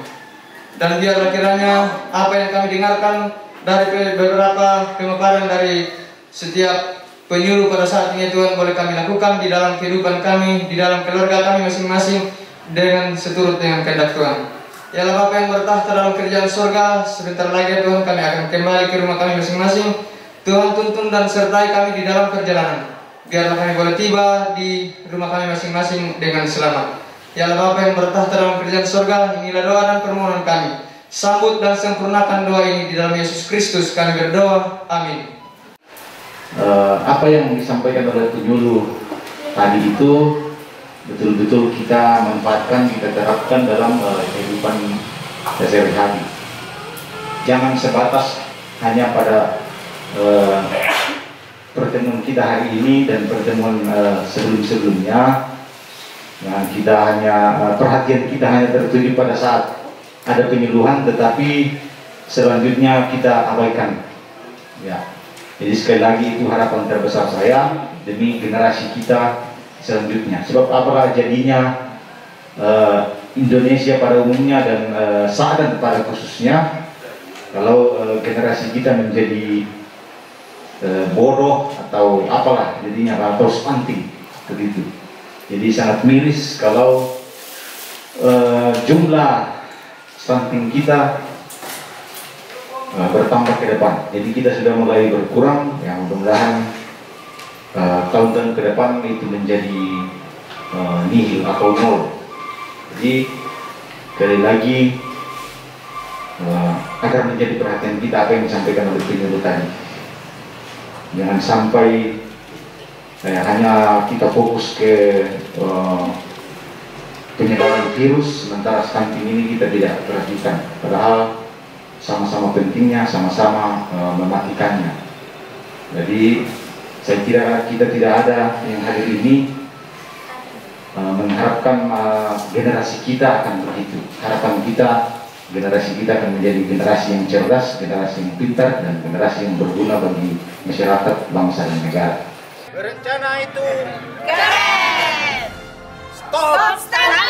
Dan biarlah kiranya apa yang kami dengarkan dari beberapa pemaparan dari setiap penyuluh pada saat ini Tuhan boleh kami lakukan di dalam kehidupan kami, di dalam keluarga kami masing-masing dengan seturut dengan kehendak Tuhan. Ya Allah Bapa yang bertahta dalam kerajaan surga, sebentar lagi Tuhan kami akan kembali ke rumah kami masing-masing. Tuhan tuntun dan sertai kami di dalam perjalanan. Biarlah kami boleh tiba di rumah kami masing-masing dengan selamat. Ya Allah Bapa yang bertahta dalam kerajaan surga, inilah doa dan permohonan kami. Sambut dan sempurnakan doa ini di dalam Yesus Kristus kami berdoa. Amin. Apa yang disampaikan oleh penyuluh tadi itu betul-betul kita manfaatkan, kita terapkan dalam kehidupan sehari-hari. Jangan sebatas hanya pada pertemuan kita hari ini dan pertemuan sebelum-sebelumnya. Nah, kita hanya perhatian kita hanya tertuju pada saat ada penyuluhan, tetapi selanjutnya kita abaikan. Ya. Jadi sekali lagi itu harapan terbesar saya demi generasi kita selanjutnya. Sebab apakah jadinya Indonesia pada umumnya dan Sadan pada khususnya kalau generasi kita menjadi bodoh atau apalah jadinya atau stunting begitu. Jadi sangat miris kalau jumlah stunting kita bertambah ke depan. Jadi kita sudah mulai berkurang, ya mudah-mudahan tahun-tahun ke depan itu menjadi nihil atau nol. Jadi sekali lagi agar menjadi perhatian kita apa yang disampaikan oleh penyuluh tadi. Jangan sampai hanya kita fokus ke penyebaran virus, sementara stunting ini kita tidak perhatikan. Padahal sama-sama pentingnya, sama-sama mematikannya. Jadi saya kira kita tidak ada yang hadir ini mengharapkan generasi kita akan begitu. Harapan kita generasi kita akan menjadi generasi yang cerdas, generasi yang pintar, dan generasi yang berguna bagi masyarakat, bangsa, dan negara. Berencana itu keren. stop.